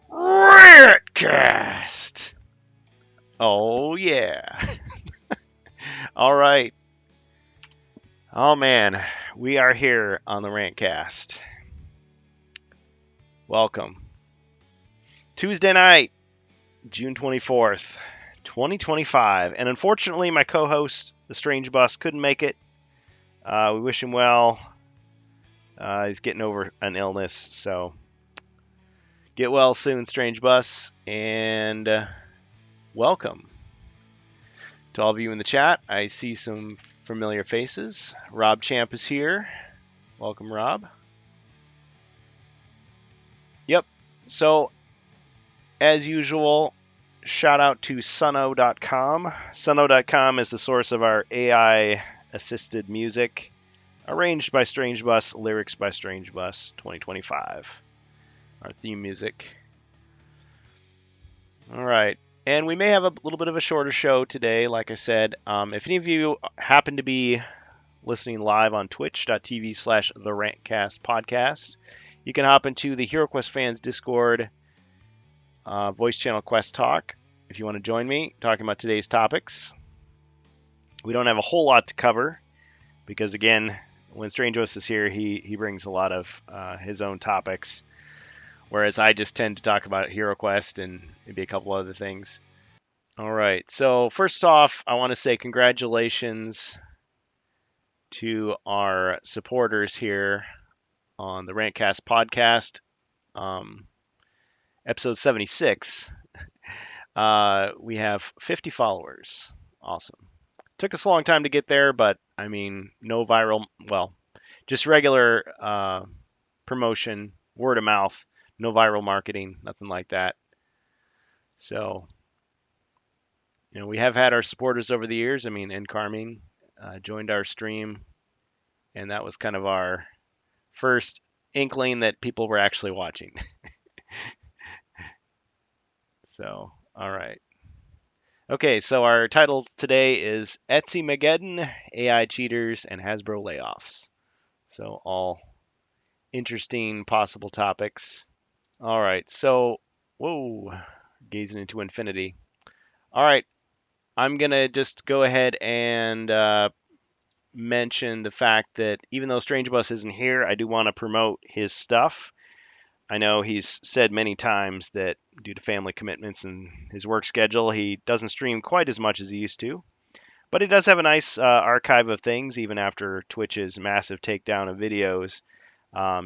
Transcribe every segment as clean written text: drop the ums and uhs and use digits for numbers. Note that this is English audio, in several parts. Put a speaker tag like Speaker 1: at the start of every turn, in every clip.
Speaker 1: TheRantCast. Oh yeah. All right. Oh man, we are here on the Rantcast. Welcome. Tuesday night, June 24th, 2025. And unfortunately, my co-host, TheStrangeBus, couldn't make it. We wish him well. He's getting over an illness, so get well soon, StrangeBus, and welcome. To all of you in the chat, I see some familiar faces. Rob Champ is here. Welcome, Rob. Yep. So, as usual, shout out to Suno.com. Suno.com is the source of our AI assisted music, arranged by StrangeBus, lyrics by StrangeBus 2025. Our theme music. All right. And we may have a little bit of a shorter show today, like I said. If any of you happen to be listening live on twitch.tv/TheRantCastPodcast, you can hop into the HeroQuest fans Discord voice channel Quest Talk if you want to join me talking about today's topics. We don't have a whole lot to cover because, again, when StrangeBus is here, he brings a lot of his own topics, whereas I just tend to talk about HeroQuest and maybe a couple other things. All right, so first off, I want to say congratulations to our supporters here on the Rantcast podcast, episode 76. We have 50 followers. Awesome. Took us a long time to get there, but I mean, no viral, well, just regular promotion, word of mouth, no viral marketing, nothing like that. So, we have had our supporters over the years. I mean, and Carmine joined our stream, and that was kind of our first inkling that people were actually watching. So, all right. Okay, so our title today is Etsy-maggedon, AI cheaters, and Hasbro layoffs. So all interesting possible topics. All right, so, whoa, gazing into infinity. All right, I'm going to just go ahead and mention the fact that even though StrangeBus isn't here, I do want to promote his stuff. I know he's said many times that due to family commitments and his work schedule, he doesn't stream quite as much as he used to. But he does have a nice archive of things, even after Twitch's massive takedown of videos.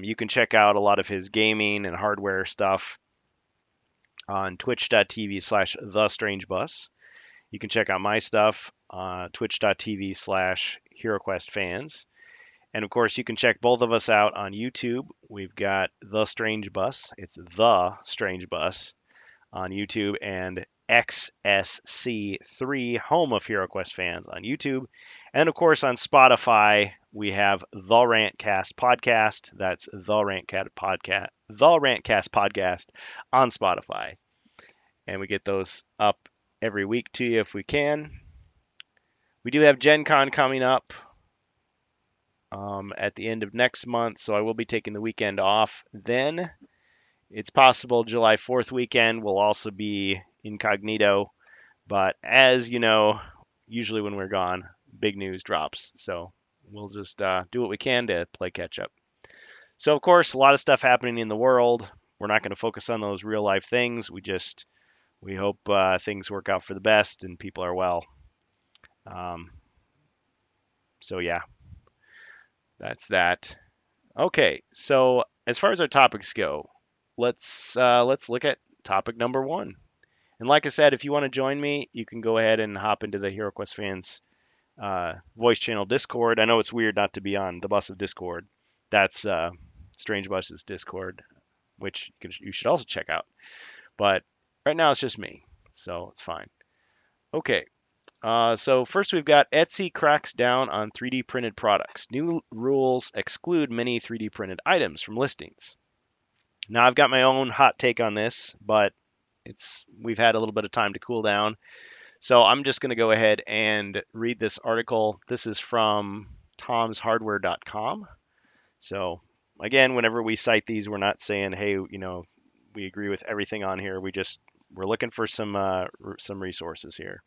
Speaker 1: You can check out a lot of his gaming and hardware stuff on twitch.tv/TheStrangeBus. You can check out my stuff on twitch.tv/HeroQuestFans. And of course, you can check both of us out on YouTube. We've got TheStrangeBus. It's TheStrangeBus on YouTube, and XSC3, home of HeroQuest fans, on YouTube. And of course, on Spotify, we have The Rantcast Podcast. That's The Rantcast Podcast on Spotify. And we get those up every week to you if we can. We do have Gen Con coming up at the end of next month, so I will be taking the weekend off then. It's possible July 4th weekend will also be incognito, but as you know, usually when we're gone, big news drops. So we'll just do what we can to play catch up. So, of course, a lot of stuff happening in the world. We're not going to focus on those real life things. We hope things work out for the best and people are well. So yeah, that's that. Okay, so as far as our topics go, let's look at topic number one. And like I said, if you want to join me, you can go ahead and hop into the HeroQuest fans voice channel Discord. I know it's weird not to be on the bus of Discord. That's StrangeBus's Discord, which you should also check out. But right now it's just me, so it's fine. Okay, so first we've got Etsy cracks down on 3D printed products. New rules exclude many 3D printed items from listings. Now I've got my own hot take on this, but we've had a little bit of time to cool down. So I'm just going to go ahead and read this article. This is from tomshardware.com. So again, whenever we cite these, we're not saying, hey, we agree with everything on here. We're looking for some resources here.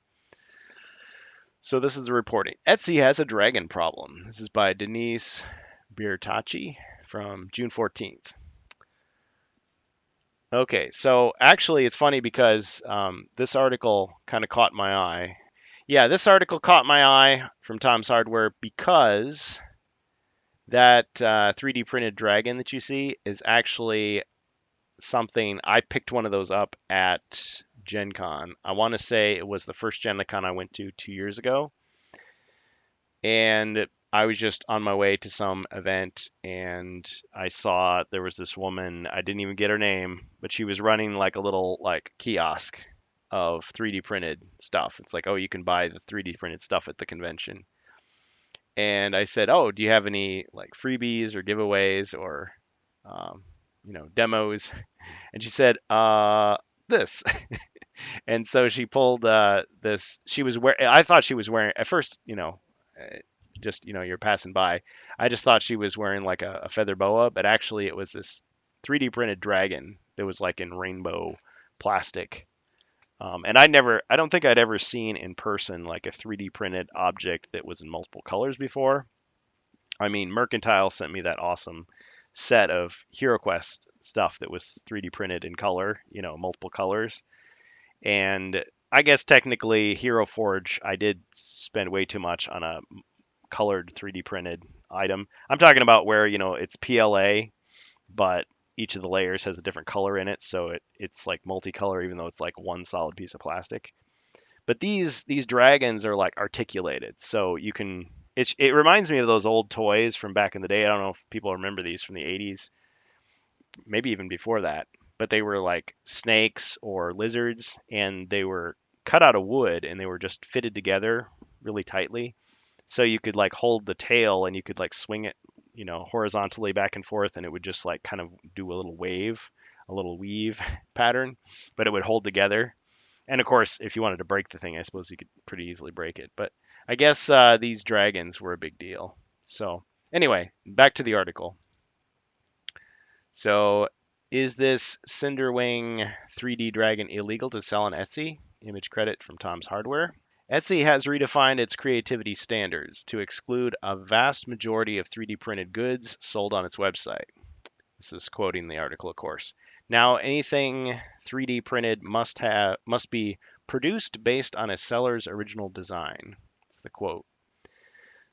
Speaker 1: So this is the reporting. Etsy has a dragon problem. This is by Denise Birtacci from June 14th. Okay, so actually it's funny because this article kind of caught my eye. Yeah, this article caught my eye from Tom's Hardware because that 3D printed dragon that you see is actually something. I picked one of those up at Gen Con. I want to say it was the first Gen Con I went to 2 years ago. And I was just on my way to some event and I saw there was this woman, I didn't even get her name, but she was running like a little like kiosk of 3D printed stuff. It's like, oh, you can buy the 3D printed stuff at the convention. And I said, oh, do you have any like freebies or giveaways or demos? And she said, this. And so she pulled this. She was wearing. I thought she was wearing at first. Just you're passing by. I just thought she was wearing like a feather boa, but actually it was this 3D printed dragon that was like in rainbow plastic. And I don't think I'd ever seen in person like a 3D printed object that was in multiple colors before. I mean, Mercantile sent me that awesome set of HeroQuest stuff that was 3D printed in color, multiple colors. And I guess technically Hero Forge, I did spend way too much on a colored 3D printed item. I'm talking about where, it's PLA, but each of the layers has a different color in it, so it's like multicolor even though it's like one solid piece of plastic. But these dragons are like articulated, so you can it reminds me of those old toys from back in the day. I don't know if people remember these from the 80s, maybe even before that, but they were like snakes or lizards and they were cut out of wood and they were just fitted together really tightly. So you could like hold the tail and you could like swing it, horizontally back and forth and it would just like kind of do a little wave, a little weave pattern, but it would hold together. And of course, if you wanted to break the thing, I suppose you could pretty easily break it. But I guess these dragons were a big deal. So anyway, back to the article. So is this Cinderwing 3D dragon illegal to sell on Etsy? Image credit from Tom's Hardware. Etsy has redefined its creativity standards to exclude a vast majority of 3D printed goods sold on its website. This is quoting the article, of course. Now, anything 3D printed must be produced based on a seller's original design. That's the quote.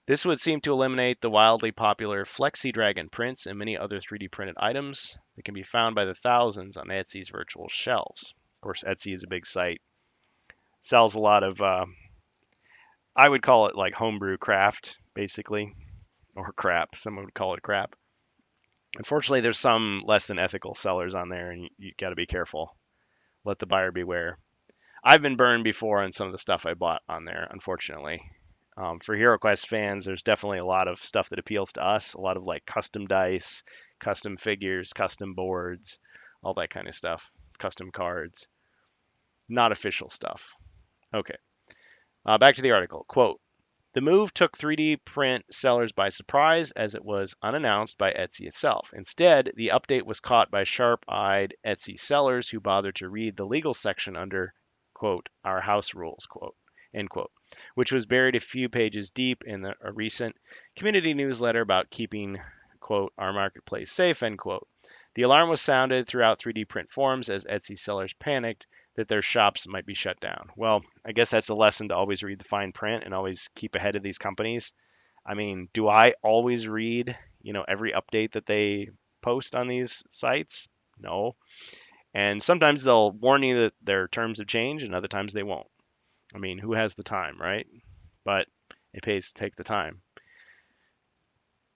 Speaker 1: This would seem to eliminate the wildly popular Flexi Dragon prints and many other 3D printed items that can be found by the thousands on Etsy's virtual shelves. Of course, Etsy is a big site. Sells a lot of, I would call it like homebrew craft, basically, or crap. Someone would call it crap. Unfortunately, there's some less than ethical sellers on there, and you got to be careful. Let the buyer beware. I've been burned before on some of the stuff I bought on there, unfortunately. For HeroQuest fans, there's definitely a lot of stuff that appeals to us. A lot of like custom dice, custom figures, custom boards, all that kind of stuff. Custom cards. Not official stuff. Okay. Back to the article. Quote, the move took 3D print sellers by surprise as it was unannounced by Etsy itself. Instead, the update was caught by sharp-eyed Etsy sellers who bothered to read the legal section under, quote, our house rules, quote, end quote, which was buried a few pages deep in a recent community newsletter about keeping, quote, our marketplace safe, end quote. The alarm was sounded throughout 3D print forums as Etsy sellers panicked that their shops might be shut down. Well, I guess that's a lesson to always read the fine print and always keep ahead of these companies. I mean, do I always read, every update that they post on these sites? No. And sometimes they'll warn you that their terms have changed and other times they won't. I mean, who has the time, right? But it pays to take the time.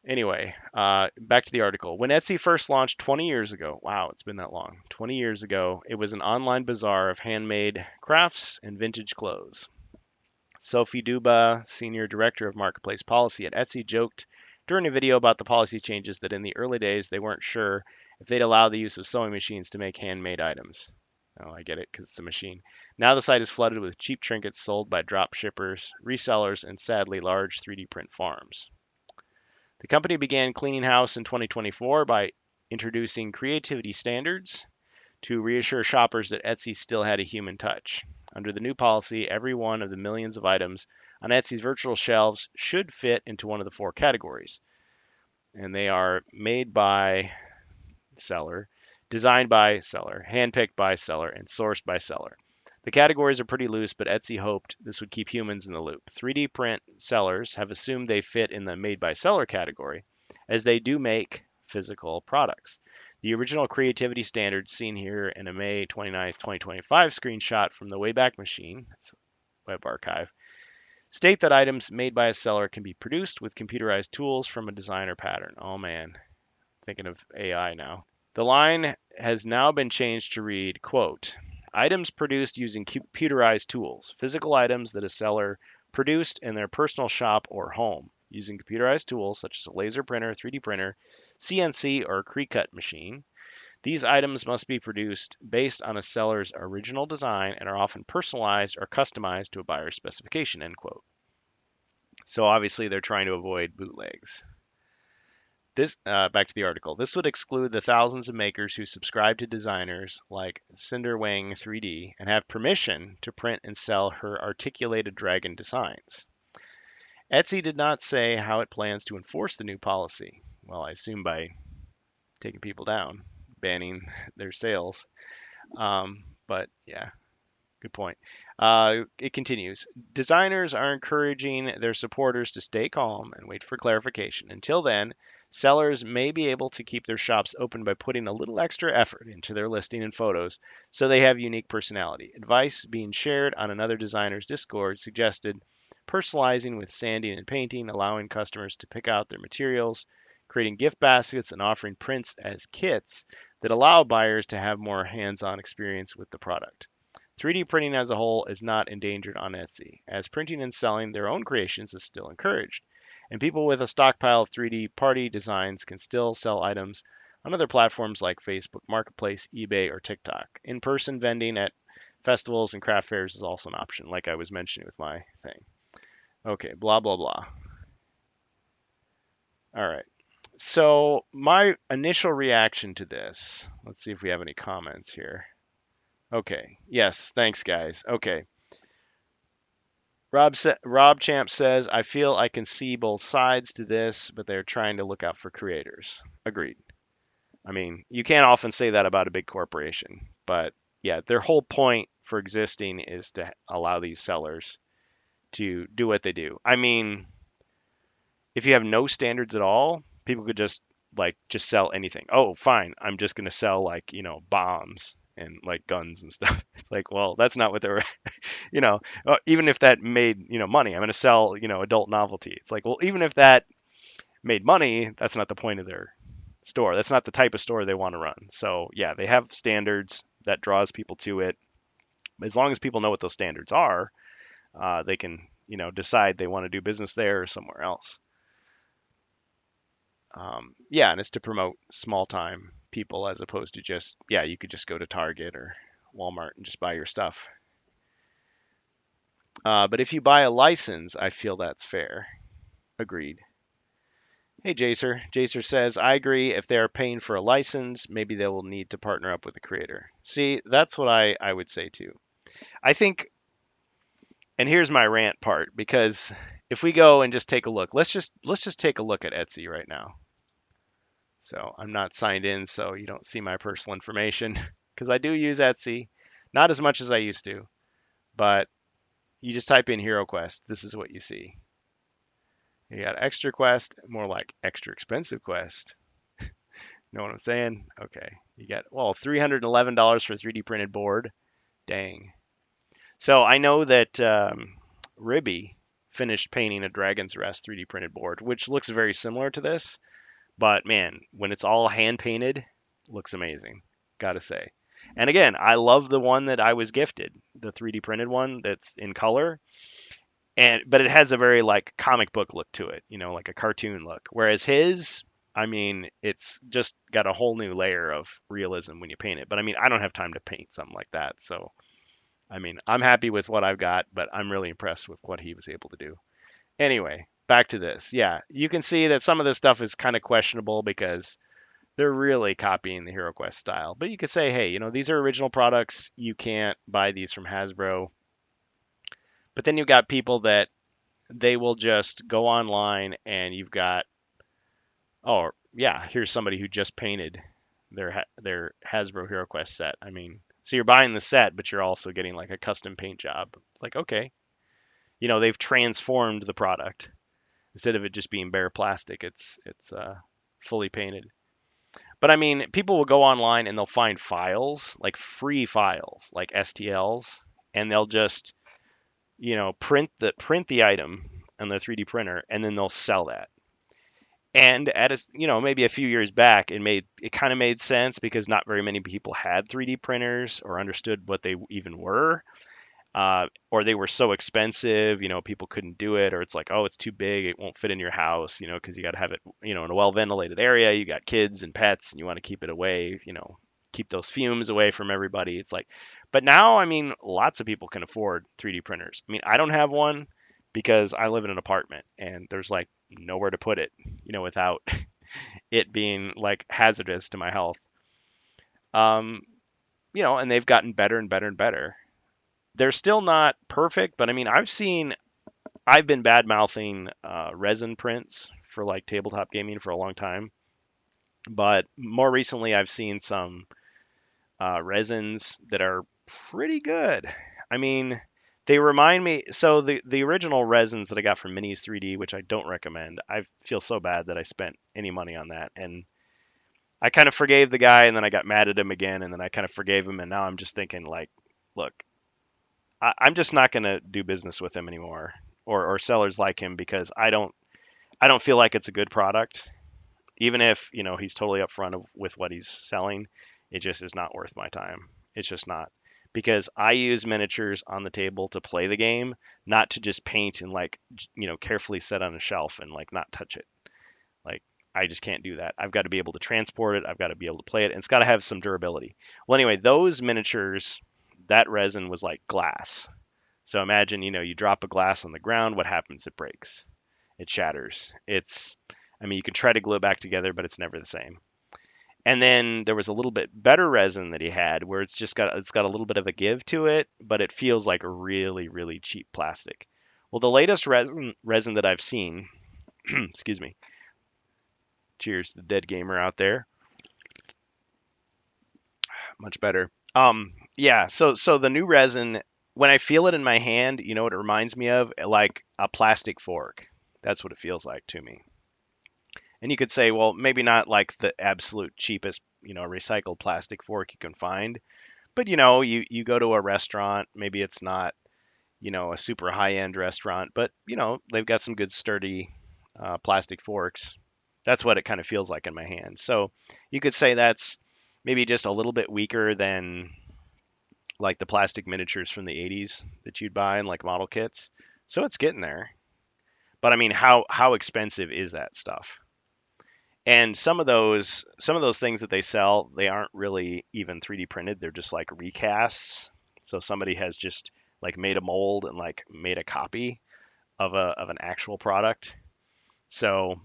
Speaker 1: Anyway, back to the article. When Etsy first launched 20 years ago, wow, it's been that long, 20 years ago, it was an online bazaar of handmade crafts and vintage clothes. Sophie Duba, Senior Director of Marketplace Policy at Etsy, joked during a video about the policy changes that in the early days they weren't sure if they'd allow the use of sewing machines to make handmade items. Oh, I get it, because it's a machine. Now the site is flooded with cheap trinkets sold by drop shippers, resellers, and sadly large 3D print farms. The company began cleaning house in 2024 by introducing creativity standards to reassure shoppers that Etsy still had a human touch. Under the new policy, every one of the millions of items on Etsy's virtual shelves should fit into one of the four categories. And they are made by seller, designed by seller, handpicked by seller, and sourced by seller. The categories are pretty loose, but Etsy hoped this would keep humans in the loop. 3D print sellers have assumed they fit in the made by seller category, as they do make physical products. The original creativity standards seen here in a May 29th, 2025 screenshot from the Wayback Machine, that's Web Archive, state that items made by a seller can be produced with computerized tools from a designer pattern. Oh man, thinking of AI now. The line has now been changed to read, quote, items produced using computerized tools, physical items that a seller produced in their personal shop or home using computerized tools such as a laser printer, 3D printer, CNC, or Cricut machine. These items must be produced based on a seller's original design and are often personalized or customized to a buyer's specification, end quote. So obviously they're trying to avoid bootlegs. This back to the article. This would exclude the thousands of makers who subscribe to designers like Cinderwang 3D and have permission to print and sell her articulated dragon designs. Etsy did not say how it plans to enforce the new policy. Well, I assume by taking people down, banning their sales. But yeah, good point. It continues. Designers are encouraging their supporters to stay calm and wait for clarification. Until then, sellers may be able to keep their shops open by putting a little extra effort into their listing and photos so they have unique personality. Advice being shared on another designer's Discord suggested personalizing with sanding and painting, allowing customers to pick out their materials, creating gift baskets, and offering prints as kits that allow buyers to have more hands-on experience with the product. 3D printing as a whole is not endangered on Etsy, as printing and selling their own creations is still encouraged, and people with a stockpile of 3D party designs can still sell items on other platforms like Facebook Marketplace, eBay, or TikTok. In-person vending at festivals and craft fairs is also an option, like I was mentioning with my thing. Okay, blah, blah, blah. All right. So my initial reaction to this, let's see if we have any comments here. Okay. Yes. Thanks, guys. Okay. Rob Champ says, I feel I can see both sides to this, but they're trying to look out for creators. Agreed. I mean, you can't often say that about a big corporation, but yeah, their whole point for existing is to allow these sellers to do what they do. I mean, if you have no standards at all, people could just sell anything. Oh, fine, I'm just going to sell bombs and like guns and stuff. It's like, well, that's not what they're, even if that made, money, I'm going to sell, adult novelty. It's like, well, even if that made money, that's not the point of their store. That's not the type of store they want to run. So yeah, they have standards that draws people to it. As long as people know what those standards are, they can, decide they want to do business there or somewhere else. Yeah, and it's to promote small time people as opposed to just, yeah, you could just go to Target or Walmart and just buy your stuff. But if you buy a license, I feel that's fair. Agreed. Hey, Jacer. Jacer says, I agree. If they are paying for a license, maybe they will need to partner up with the creator. See, that's what I would say too. I think, and here's my rant part, because if we go and just take a look, let's just take a look at Etsy right now. So I'm not signed in, so you don't see my personal information because I do use Etsy, not as much as I used to, but you just type in HeroQuest. This is what you see. You got extra quest, more like extra expensive quest. Know what I'm saying? Okay. You got, well, $311 for a 3D printed board. Dang. So I know that Ribby finished painting a Dragon's Rest 3D printed board, which looks very similar to this. But man, when it's all hand painted, looks amazing. Gotta say. And again, I love the one that I was gifted, the 3D printed one that's in color. But it has a very like comic book look to it, like a cartoon look. Whereas his, I mean, it's just got a whole new layer of realism when you paint it. But I mean, I don't have time to paint something like that. So, I mean, I'm happy with what I've got, but I'm really impressed with what he was able to do. Anyway, back to this. Yeah, you can see that some of this stuff is kind of questionable because They're really copying the HeroQuest style. But you could say, hey, these are original products. You can't buy these from Hasbro. But then you've got people that they will just go online and you've got, oh, yeah, here's somebody who just painted their Hasbro HeroQuest set. I mean, so you're buying the set, but you're also getting like a custom paint job. It's like, okay, they've transformed the product instead of it just being bare plastic. It's fully painted. But I mean, people will go online and they'll find files, like free files, like STLs, and they'll just, print the item on their 3D printer, and then they'll sell that. And maybe a few years back, it kind of made sense because not very many people had 3D printers or understood what they even were, or they were so expensive, people couldn't do it, or it's like, oh, it's too big, it won't fit in your house, because you got to have it, in a well ventilated area. You got kids and pets, and you want to keep it away, keep those fumes away from everybody. It's like, but now, I mean, lots of people can afford 3D printers. I mean, I don't have one because I live in an apartment and there's like nowhere to put it, without it being like hazardous to my health. Um, and they've gotten better and better and better. They're still not perfect, but I mean, I've been bad mouthing resin prints for like tabletop gaming for a long time, but more recently I've seen some resins that are pretty good. I mean, they remind me. So the original resins that I got from Minis 3D, which I don't recommend, I feel so bad that I spent any money on that, and I kind of forgave the guy, and then I got mad at him again, and then I kind of forgave him, and now I'm just thinking like, look, I'm just not going to do business with him anymore, or sellers like him, because I don't feel like it's a good product, even if he's totally upfront with what he's selling. It just is not worth my time. It's just not, because I use miniatures on the table to play the game, not to just paint and like carefully set on a shelf and like not touch it. Like, I just can't do that. I've got to be able to transport it. I've got to be able to play it, and it's got to have some durability. Well, anyway, those miniatures, that resin was like glass. So imagine, you drop a glass on the ground, what happens? It breaks. It shatters. I mean, you can try to glue it back together, but it's never the same. And then there was a little bit better resin that he had where it's got a little bit of a give to it, but it feels like a really, really cheap plastic. Well, the latest resin that I've seen, excuse me, cheers to the dead gamer out there. Much better. Yeah, so the new resin, when I feel it in my hand, you know what it reminds me of? Like a plastic fork. That's what it feels like to me. And you could say, well, maybe not like the absolute cheapest, recycled plastic fork you can find, but you go to a restaurant, maybe it's not, a super high-end restaurant, but they've got some good sturdy plastic forks. That's what it kind of feels like in my hand. So you could say that's maybe just a little bit weaker than like the plastic miniatures from the 80s that you'd buy in like model kits. So it's getting there. But I mean, how expensive is that stuff? And some of those things that they sell, they aren't really even 3D printed. They're just like recasts. So somebody has just like made a mold and like made a copy of an actual product. So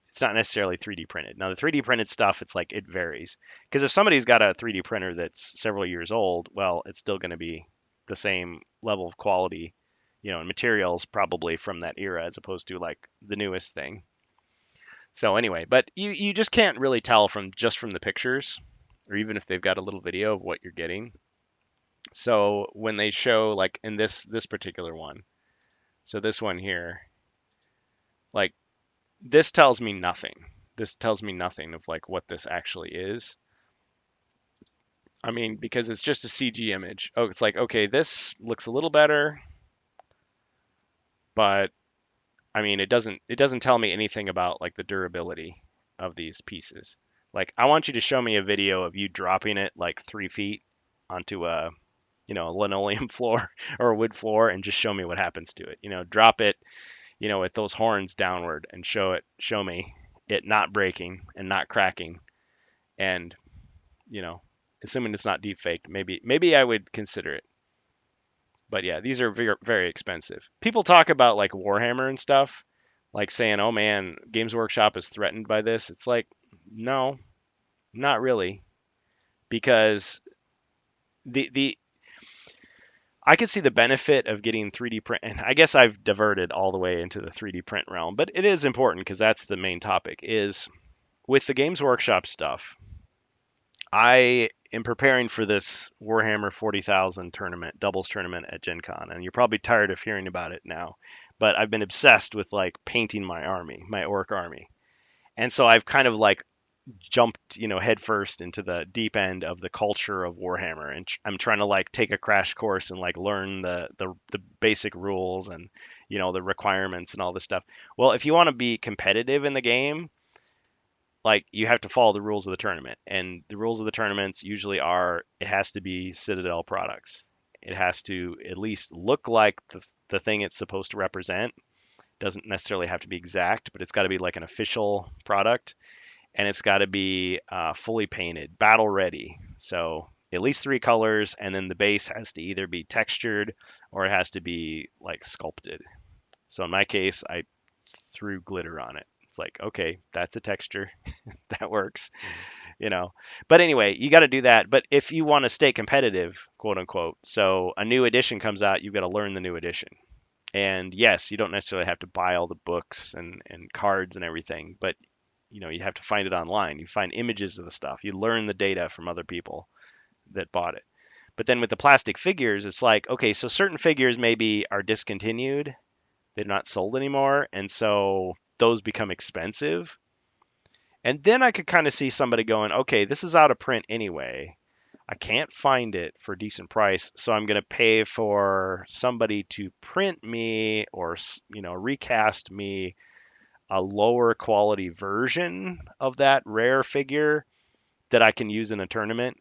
Speaker 1: it's not necessarily 3D printed. Now the 3D printed stuff, it's like it varies. Because if somebody's got a 3D printer that's several years old, well, it's still going to be the same level of quality, and materials probably from that era as opposed to like the newest thing. So anyway, but you just can't really tell from the pictures, or even if they've got a little video of what you're getting. So when they show like in this particular one, so this one here, like this tells me nothing. This tells me nothing of like what this actually is. I mean, because it's just a CG image. Oh, it's like, okay, this looks a little better, but I mean, it doesn't tell me anything about like the durability of these pieces. Like, I want you to show me a video of you dropping it like 3 feet onto a linoleum floor or a wood floor, and just show me what happens to it. Drop it, with those horns downward, and show me it not breaking and not cracking, and you know, assuming it's not deep faked, maybe I would consider it. But yeah, these are very, very expensive. People talk about like Warhammer and stuff, like saying, "Oh man, Games Workshop is threatened by this." It's like, no, Not really, because the I could see the benefit of getting 3D print, and I guess I've diverted all the way into the 3D print realm, but it is important because that's the main topic. Is with the Games Workshop stuff, I am preparing for this Warhammer 40,000 tournament, doubles tournament at Gen Con, and you're probably tired of hearing about it now, but I've been obsessed with like painting my army, my orc army. And so I've kind of like jumped, headfirst into the deep end of the culture of Warhammer, and I'm trying to like take a crash course and like learn the basic rules and the requirements and all this stuff. Well, if you want to be competitive in the game, like you have to follow the rules of the tournament, and the rules of the tournaments usually are it has to be Citadel products. It has to at least look like the thing it's supposed to represent. Doesn't necessarily have to be exact, but it's got to be like an official product, and it's got to be fully painted, battle ready. So at least 3 colors, and then the base has to either be textured or it has to be like sculpted. So in my case, I threw glitter on it. It's like, okay, that's a texture. That works, you know. But anyway, you got to do that. But if you want to stay competitive, quote unquote, so a new edition comes out, you've got to learn the new edition. And yes, you don't necessarily have to buy all the books and cards and everything, but you have to find it online. You find images of the stuff. You learn the data from other people that bought it. But then with the plastic figures, it's like, okay, so certain figures maybe are discontinued. They're not sold anymore. And so those become expensive. And then I could kind of see somebody going, okay, this is out of print anyway. I can't find it for a decent price, so I'm going to pay for somebody to print me or recast me a lower quality version of that rare figure that I can use in a tournament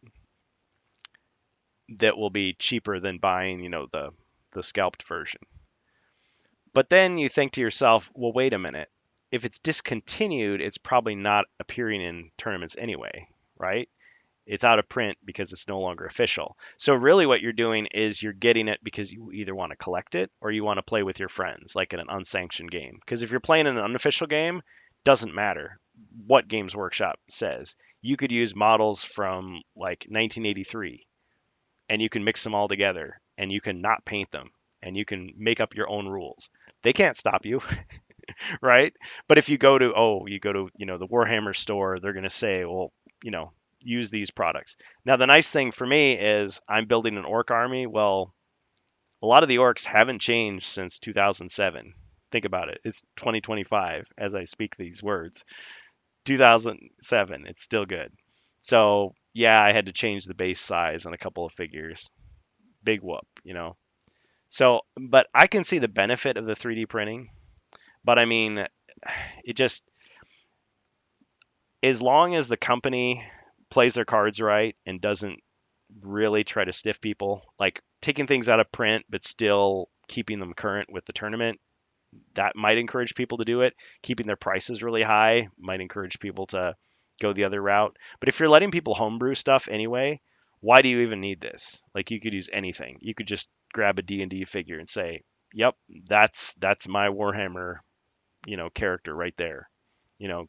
Speaker 1: that will be cheaper than buying, the scalped version. But then you think to yourself, well, wait a minute. If it's discontinued, it's probably not appearing in tournaments anyway, right? It's out of print because it's no longer official. So really what you're doing is you're getting it because you either want to collect it or you want to play with your friends, like in an unsanctioned game. Because if you're playing in an unofficial game, doesn't matter what Games Workshop says. You could use models from like 1983 and you can mix them all together and you can not paint them and you can make up your own rules. They can't stop you, right? But if you go to the Warhammer store, they're going to say, well, you know, use these products. Now, the nice thing for me is I'm building an orc army. Well, a lot of the orcs haven't changed since 2007. Think about it. It's 2025 as I speak these words. 2007, it's still good. So, yeah, I had to change the base size on a couple of figures. Big whoop. So, but I can see the benefit of the 3D printing. But I mean, it just, as long as the company plays their cards right and doesn't really try to stiff people, like taking things out of print but still keeping them current with the tournament, that might encourage people to do it. Keeping their prices really high might encourage people to go the other route. But if you're letting people homebrew stuff anyway, why do you even need this? Like you could use anything. You could just grab a D&D figure and say, "Yep, that's my Warhammer, character right there."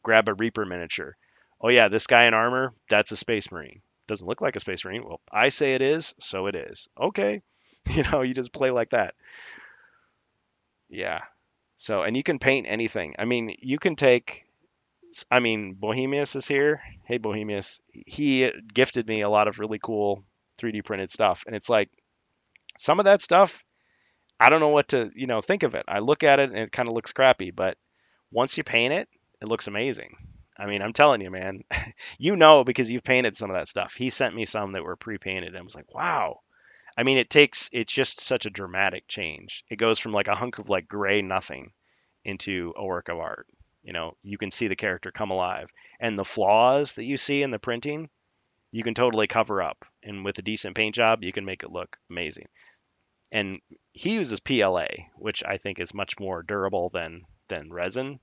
Speaker 1: Grab a Reaper miniature. Oh yeah, this guy in armor, that's a Space Marine. Doesn't look like a Space Marine. Well, I say it is, so it is. Okay. You just play like that. Yeah. So, and you can paint anything. I mean, you can take, I mean, Bohemius is here. Hey, Bohemius. He gifted me a lot of really cool 3D printed stuff. And it's like some of that stuff, I don't know what to, think of it. I look at it and it kind of looks crappy, but once you paint it, it looks amazing. I mean, I'm telling you, man, because you've painted some of that stuff. He sent me some that were pre-painted and I was like, wow. I mean, it's just such a dramatic change. It goes from like a hunk of like gray nothing into a work of art. You can see the character come alive, and the flaws that you see in the printing, you can totally cover up. And with a decent paint job, you can make it look amazing. And he uses PLA, which I think is much more durable than resin.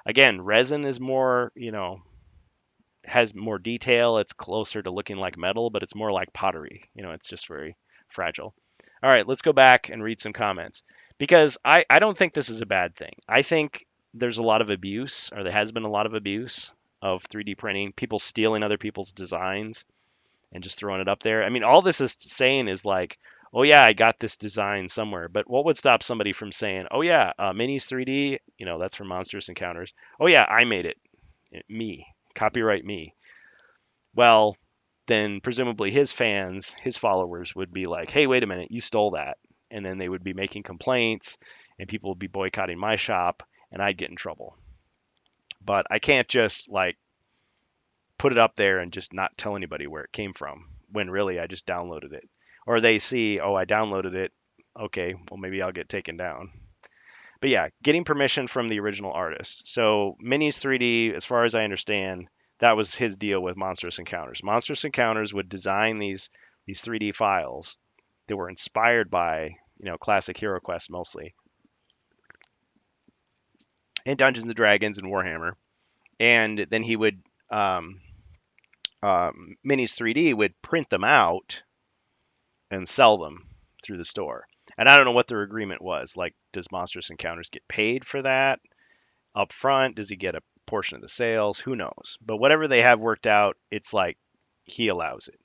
Speaker 1: Again, resin is more, has more detail. It's closer to looking like metal, but it's more like pottery. It's just very fragile. All right, let's go back and read some comments because I don't think this is a bad thing. I think there's a lot of abuse, or there has been a lot of abuse of 3D printing, people stealing other people's designs and just throwing it up there. I mean, all this is saying is like, oh yeah, I got this design somewhere. But what would stop somebody from saying, oh yeah, Minis 3D, that's from Monstrous Encounters. Oh yeah, I made it. Me. Copyright me. Well, then presumably his fans, his followers would be like, hey, wait a minute, you stole that. And then they would be making complaints and people would be boycotting my shop and I'd get in trouble. But I can't just like put it up there and just not tell anybody where it came from when really I just downloaded it. Or they see, oh, I downloaded it. Okay, well, maybe I'll get taken down. But yeah, getting permission from the original artist. So Minis 3D, as far as I understand, that was his deal with Monstrous Encounters. Monstrous Encounters would design these 3D files that were inspired by, classic HeroQuest mostly, and Dungeons and Dragons and Warhammer. And then he would Minis 3D would print them out and sell them through the store. And I don't know what their agreement was. Like, does Monstrous Encounters get paid for that up front? Does he get a portion of the sales? Who knows? But whatever they have worked out, it's like he allows it.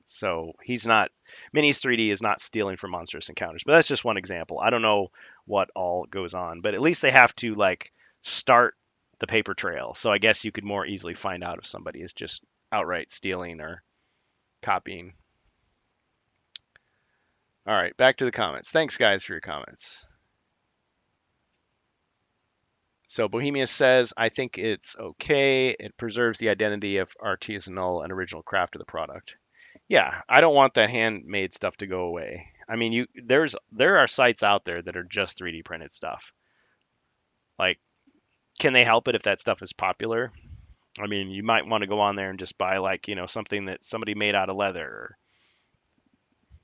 Speaker 1: So he's not, Minis 3D is not stealing from Monstrous Encounters. But that's just one example. I don't know what all goes on, but at least they have to like start the paper trail. So I guess you could more easily find out if somebody is just outright stealing or copying. All right, back to the comments. Thanks, guys, for your comments. So Bohemia says, I think it's okay. It preserves the identity of artisanal and original craft of the product. Yeah, I don't want that handmade stuff to go away. I mean, there are sites out there that are just 3D printed stuff. Like, can they help it if that stuff is popular? I mean, you might want to go on there and just buy like, something that somebody made out of leather or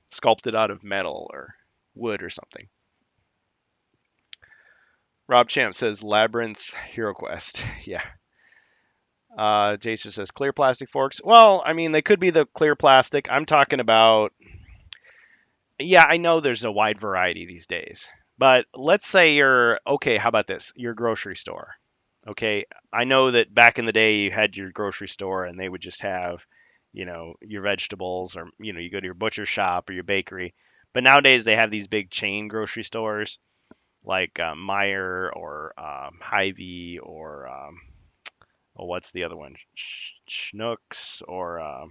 Speaker 1: sculpted out of metal or wood or something. Rob Champ says Labyrinth HeroQuest. Yeah. Jason says clear plastic forks. Well, I mean, they could be the clear plastic. I'm talking about, yeah, I know there's a wide variety these days. But let's say you're, okay, how about this? Your grocery store. Okay. I know that back in the day you had your grocery store and they would just have, your vegetables or, you go to your butcher shop or your bakery. But nowadays they have these big chain grocery stores like Meyer or Hy-Vee or what's the other one? Schnucks or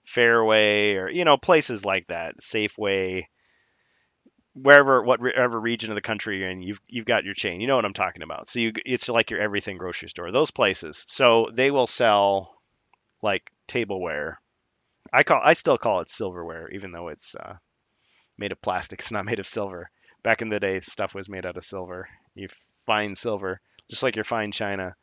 Speaker 1: Fairway or places like that. Safeway, whatever region of the country you're in, you've got your chain. You know what I'm talking about. So it's like your everything grocery store. Those places. So they will sell like tableware. I still call it silverware, even though it's made of plastic. It's not made of silver. Back in the day, stuff was made out of silver. You find silver, just like your fine china.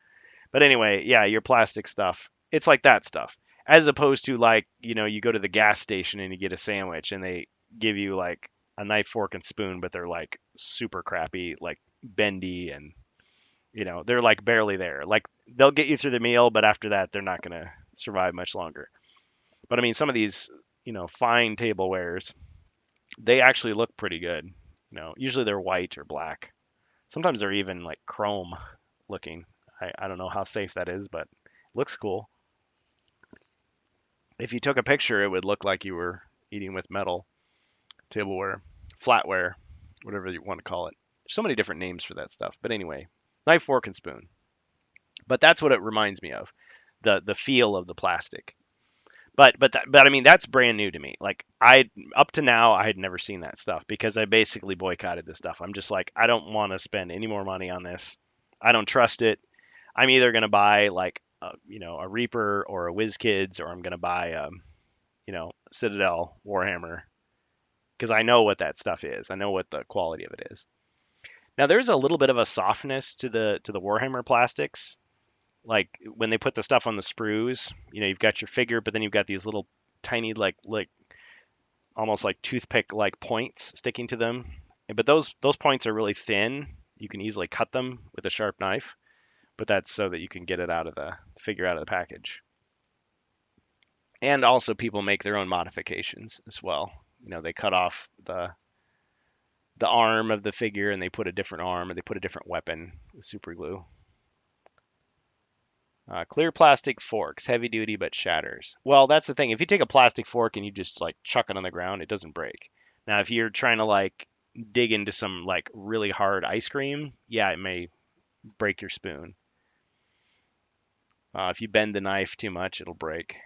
Speaker 1: But anyway, yeah, your plastic stuff. It's like that stuff. As opposed to like, you go to the gas station and you get a sandwich and they give you like a knife, fork, and spoon, but they're like super crappy, like bendy and they're like barely there. Like they'll get you through the meal, but after that they're not gonna survive much longer. But I mean some of these, fine tablewares, they actually look pretty good. Usually they're white or black. Sometimes they're even like chrome looking. I don't know how safe that is, but it looks cool. If you took a picture, it would look like you were eating with metal tableware, flatware, whatever you want to call it. There's so many different names for that stuff. But anyway, knife, fork, and spoon. But that's what it reminds me of, the feel of the plastic. But I mean that's brand new to me. Like I up to now I had never seen that stuff because I basically boycotted this stuff. I'm just like I don't want to spend any more money on this. I don't trust it. I'm either gonna buy like a Reaper or a WizKids or I'm gonna buy Citadel Warhammer because I know what that stuff is. I know what the quality of it is. Now there's a little bit of a softness to the Warhammer plastics. Like when they put the stuff on the sprues, you've got your figure, but then you've got these little tiny like almost like toothpick like points sticking to them. But those points are really thin. You can easily cut them with a sharp knife, but that's so that you can get it out of the figure out of the package. And also people make their own modifications as well. They cut off the arm of the figure and they put a different arm or they put a different weapon with super glue. Clear plastic forks, heavy duty but shatters. Well, that's the thing. If you take a plastic fork and you just like chuck it on the ground, it doesn't break. Now, if you're trying to like dig into some like really hard ice cream, yeah, it may break your spoon. If you bend the knife too much, it'll break.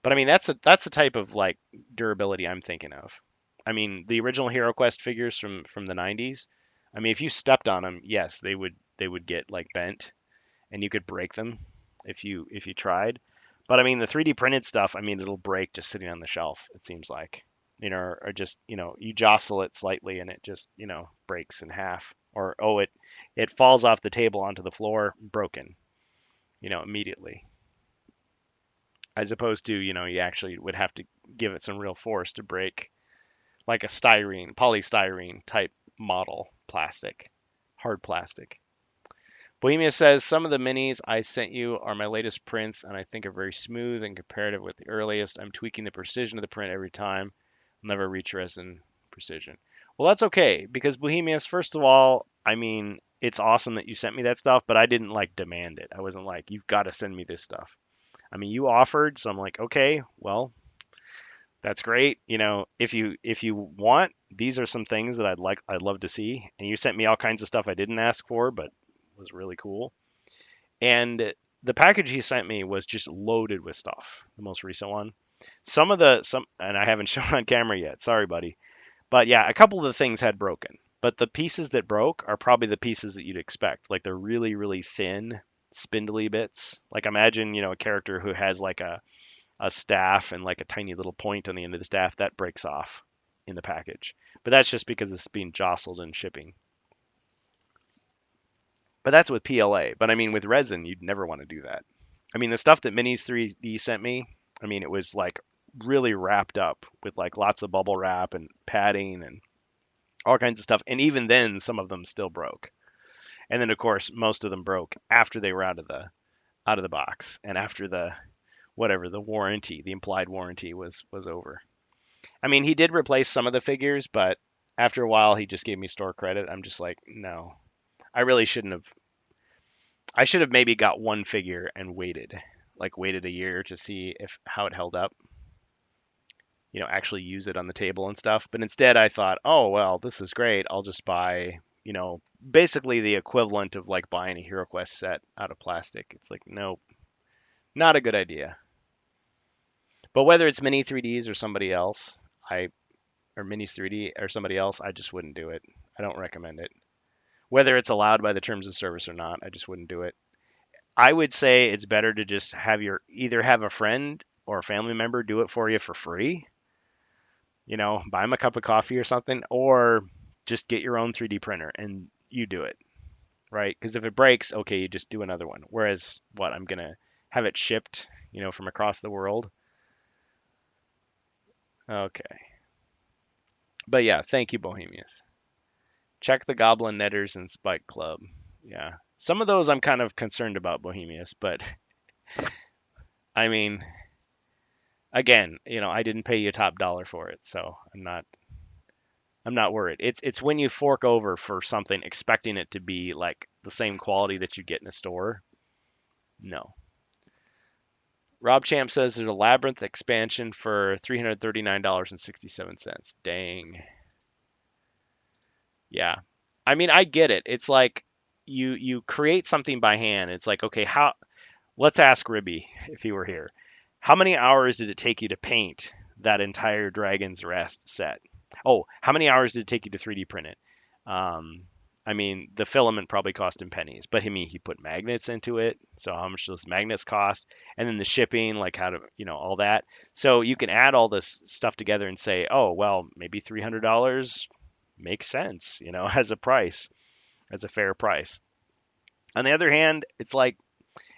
Speaker 1: But I mean, that's the type of like durability I'm thinking of. I mean, the original HeroQuest figures from the 90s. I mean, if you stepped on them, yes, they would get like bent, and you could break them if you tried. But I mean, the 3D printed stuff, I mean, it'll break just sitting on the shelf. It seems like, or just you jostle it slightly and it just breaks in half, or oh, it falls off the table onto the floor, broken, immediately. As opposed to you actually would have to give it some real force to break, like a polystyrene type model plastic, hard plastic. Bohemia says some of the minis I sent you are my latest prints and I think are very smooth and comparative with the earliest. I'm tweaking the precision of the print every time. I'll never reach resin precision. Well, that's okay because Bohemians, first of all, I mean, it's awesome that you sent me that stuff, but I didn't like demand it. I wasn't like, you've got to send me this stuff. I mean, you offered, so I'm like, okay, well, that's great. If you want, these are some things that I'd love to see. And you sent me all kinds of stuff I didn't ask for, but was really cool. And the package he sent me was just loaded with stuff. The most recent one. And I haven't shown on camera yet. Sorry, buddy. But yeah, a couple of the things had broken. But the pieces that broke are probably the pieces that you'd expect. Like they're really, really thin, spindly bits. Like imagine, a character who has like a staff and like a tiny little point on the end of the staff that breaks off in the package. But that's just because it's being jostled in shipping. But that's with PLA. But I mean, with resin, you'd never want to do that. I mean, the stuff that Minis 3D sent me, I mean, it was like really wrapped up with like lots of bubble wrap and padding and all kinds of stuff. And even then, some of them still broke. And then, of course, most of them broke after they were out of the box and after the warranty, the implied warranty was over. I mean, he did replace some of the figures, but after a while, he just gave me store credit. I'm just like, no, I really shouldn't have. I should have maybe got one figure and waited a year to see if how it held up. Actually use it on the table and stuff. But instead, I thought, oh well, this is great. I'll just buy, basically the equivalent of like buying a HeroQuest set out of plastic. It's like, nope, not a good idea. But whether it's Mini 3Ds or somebody else, or Minis 3D or somebody else, I just wouldn't do it. I don't recommend it. Whether it's allowed by the terms of service or not, I just wouldn't do it. I would say it's better to just either have a friend or a family member do it for you for free. Buy them a cup of coffee or something, or just get your own 3D printer and you do it, right? Because if it breaks, okay, you just do another one. Whereas, I'm gonna have it shipped, from across the world. Okay, but yeah, thank you, Bohemians. Check the Goblin Netters and Spike Club. Yeah, some of those I'm kind of concerned about, Bohemius, but I mean, again, I didn't pay you top dollar for it, so I'm not worried. It's when you fork over for something expecting it to be like the same quality that you get in a store. No. Rob Champ says there's a Labyrinth expansion for $339.67. Dang. Yeah. I mean, I get it. It's like you create something by hand. It's like, okay, let's ask Ribby if he were here. How many hours did it take you to paint that entire Dragon's Rest set? Oh, how many hours did it take you to 3D print it? Um, I mean, the filament probably cost him pennies, but he put magnets into it. So how much those magnets cost, and then the shipping, like how to, all that. So you can add all this stuff together and say, oh, well, maybe $300 makes sense, as a price, as a fair price. On the other hand, it's like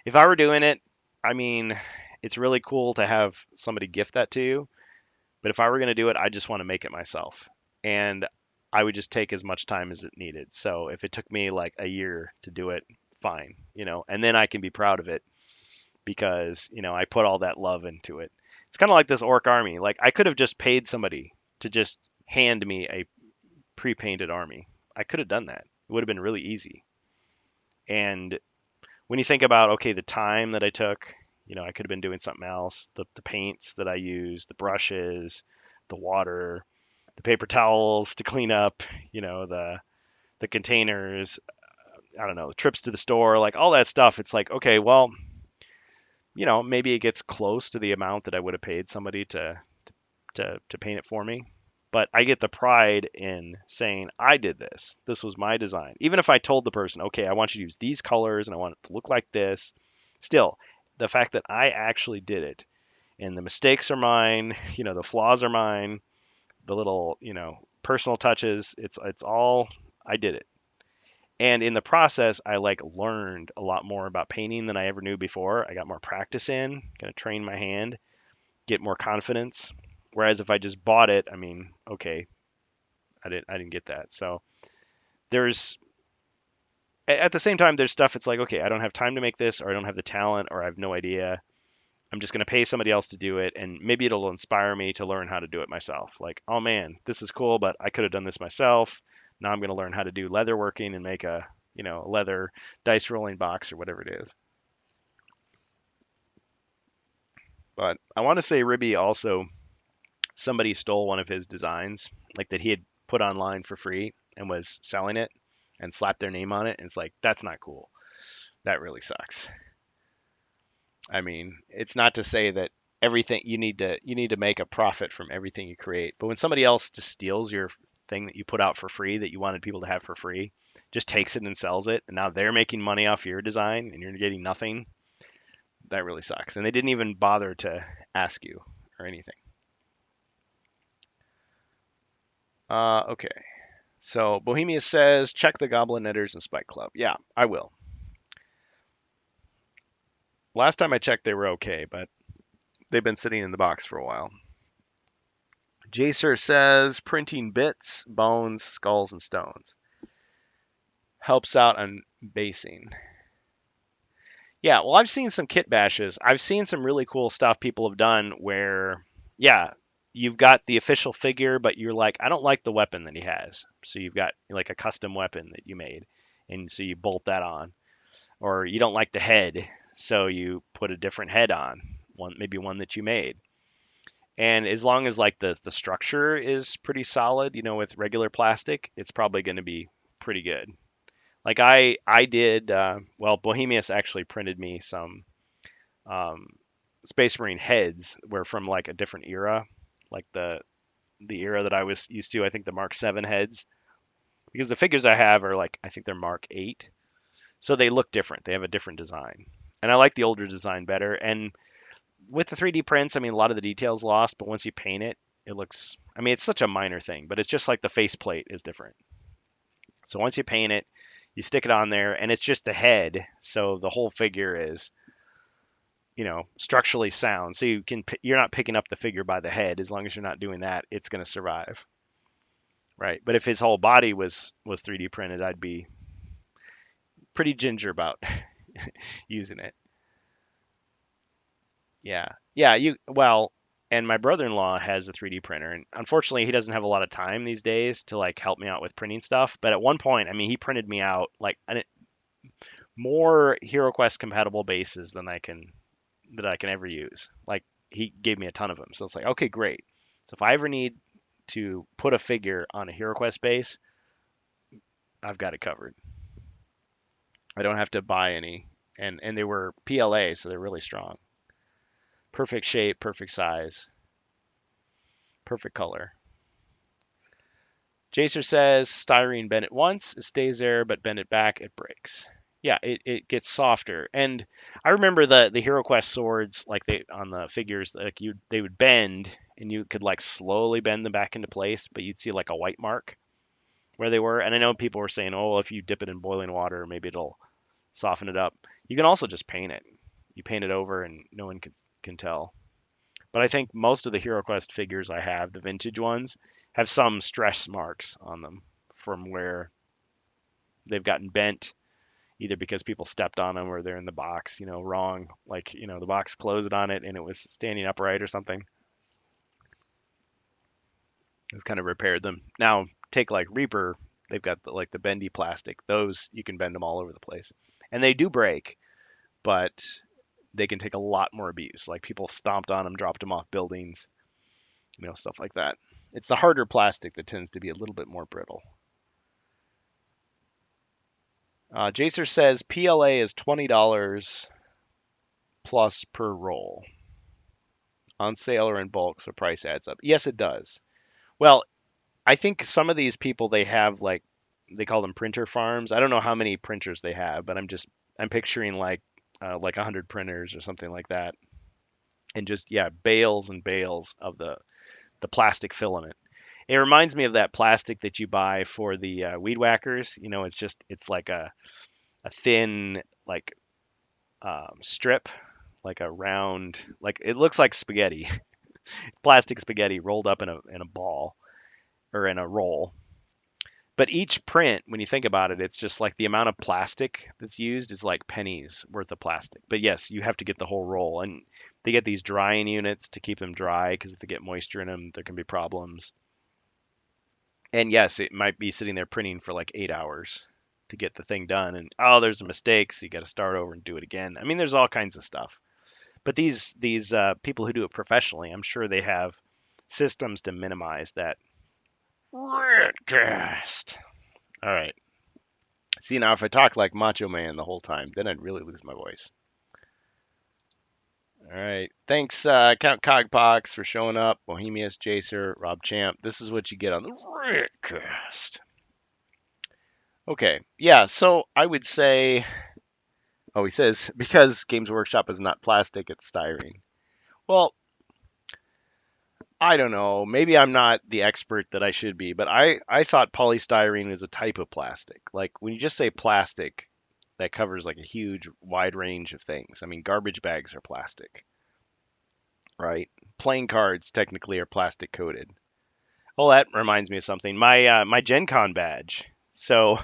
Speaker 1: if I were doing it, I mean, it's really cool to have somebody gift that to you. But if I were going to do it, I just want to make it myself. And I would just take as much time as it needed. So if it took me like a year to do it, fine, and then I can be proud of it because, I put all that love into it. It's kind of like this orc army. Like I could have just paid somebody to just hand me a pre-painted army. I could have done that. It would have been really easy. And when you think about, okay, the time that I took, I could have been doing something else. The paints that I used, the brushes, the water, the paper towels to clean up, the containers, I don't know, trips to the store, like all that stuff. It's like, okay, well, maybe it gets close to the amount that I would have paid somebody to paint it for me. But I get the pride in saying, I did this. This was my design. Even if I told the person, okay, I want you to use these colors and I want it to look like this, still, the fact that I actually did it and the mistakes are mine, the flaws are mine, the little, personal touches, it's all, I did it. And in the process, I like learned a lot more about painting than I ever knew before. I got more practice in, kind of trained my hand, get more confidence. Whereas if I just bought it, I mean, okay, I didn't get that. So there's at the same time there's stuff it's like, okay, I don't have time to make this, or I don't have the talent, or I have no idea. I'm just going to pay somebody else to do it, and maybe it'll inspire me to learn how to do it myself. Like, oh man, this is cool, but I could have done this myself. Now I'm going to learn how to do leather working and make a, leather dice rolling box or whatever it is. But I want to say Ribby also, somebody stole one of his designs, like that he had put online for free and was selling it and slapped their name on it. And it's like, that's not cool. That really sucks. I mean, it's not to say that everything you need to make a profit from everything you create. But when somebody else just steals your thing that you put out for free that you wanted people to have for free, just takes it and sells it, and now they're making money off your design and you're getting nothing, that really sucks. And they didn't even bother to ask you or anything. Okay. So Bohemia says, check the Goblin Knitters and Spike Club. Yeah, I will. Last time I checked, they were okay, but they've been sitting in the box for a while. Jacer says, printing bits, bones, skulls, and stones. Helps out on basing. Yeah, well, I've seen some kit bashes. I've seen some really cool stuff people have done where, yeah, you've got the official figure, but you're like, I don't like the weapon that he has. So you've got like a custom weapon that you made, and so you bolt that on. Or you don't like the head, so you put a different head on, maybe one that you made. And as long as like the structure is pretty solid, with regular plastic, it's probably going to be pretty good. Like I did, well, Bohemius actually printed me some um, Space Marine heads were from like a different era, like the era that I was used to. I think the Mark 7 heads, because the figures I have are like, I think they're Mark 8, so they look different. They have a different design, and I like the older design better. And with the 3D prints, I mean, a lot of the details lost, but once you paint it, it looks. I mean, it's such a minor thing, but it's just like the faceplate is different. So once you paint it, you stick it on there, and it's just the head, so the whole figure is, structurally sound. So you're not picking up the figure by the head. As long as you're not doing that, it's going to survive, right? But if his whole body was 3D printed, I'd be pretty ginger about using it. Yeah. Yeah, and my brother-in-law has a 3D printer, and unfortunately he doesn't have a lot of time these days to like help me out with printing stuff, but at one point, I mean, he printed me out like more HeroQuest compatible bases than I can ever use. Like he gave me a ton of them. So it's like, okay, great. So if I ever need to put a figure on a HeroQuest base, I've got it covered. I don't have to buy any. And they were PLA, so they're really strong. Perfect shape, perfect size, perfect color. Jacer says styrene bend it once, it stays there, but bend it back, it breaks. Yeah, it gets softer. And I remember the HeroQuest swords, like they on the figures, like they would bend, and you could like slowly bend them back into place, but you'd see like a white mark where they were. And I know people were saying, oh, well, if you dip it in boiling water, maybe it'll soften it up. You can also just paint it. You paint it over, and no one can tell. But I think most of the HeroQuest figures I have, the vintage ones, have some stress marks on them from where they've gotten bent, either because people stepped on them or they're in the box, wrong. Like, the box closed on it and it was standing upright or something. We've kind of repaired them. Now, take like Reaper, they've got like the bendy plastic. Those, you can bend them all over the place. And they do break, but they can take a lot more abuse. Like people stomped on them, dropped them off buildings, stuff like that. It's the harder plastic that tends to be a little bit more brittle. Jacer says PLA is $20 plus per roll on sale or in bulk, so price adds up. Yes, it does. Well, I think some of these people they have like they call them printer farms. I don't know how many printers they have, but I'm picturing like 100 printers or something like that, and just yeah, bales and bales of the plastic filament. It reminds me of that plastic that you buy for the weed whackers. It's like a thin like strip, like a round, like it looks like spaghetti, plastic spaghetti rolled up in a ball or in a roll. But each print, when you think about it, it's just like the amount of plastic that's used is like pennies worth of plastic. But yes, you have to get the whole roll, and they get these drying units to keep them dry because if they get moisture in them, there can be problems. And yes, it might be sitting there printing for like 8 hours to get the thing done, and oh, there's a mistake, so you got to start over and do it again. I mean, there's all kinds of stuff. But these people who do it professionally, I'm sure they have systems to minimize that. Redcast. All right. See, now if I talk like Macho Man the whole time, then I'd really lose my voice. All right. Thanks, Count Cogpox, for showing up. Bohemius Jacer, Rob Champ. This is what you get on the Redcast. Okay. Yeah. So I would say, oh, he says because Games Workshop is not plastic, it's styrene. Well, I don't know. Maybe I'm not the expert that I should be, but I thought polystyrene is a type of plastic. Like when you just say plastic, that covers like a huge wide range of things. I mean, garbage bags are plastic, right? Playing cards technically are plastic coated. Oh, that reminds me of something. My Gen Con badge. So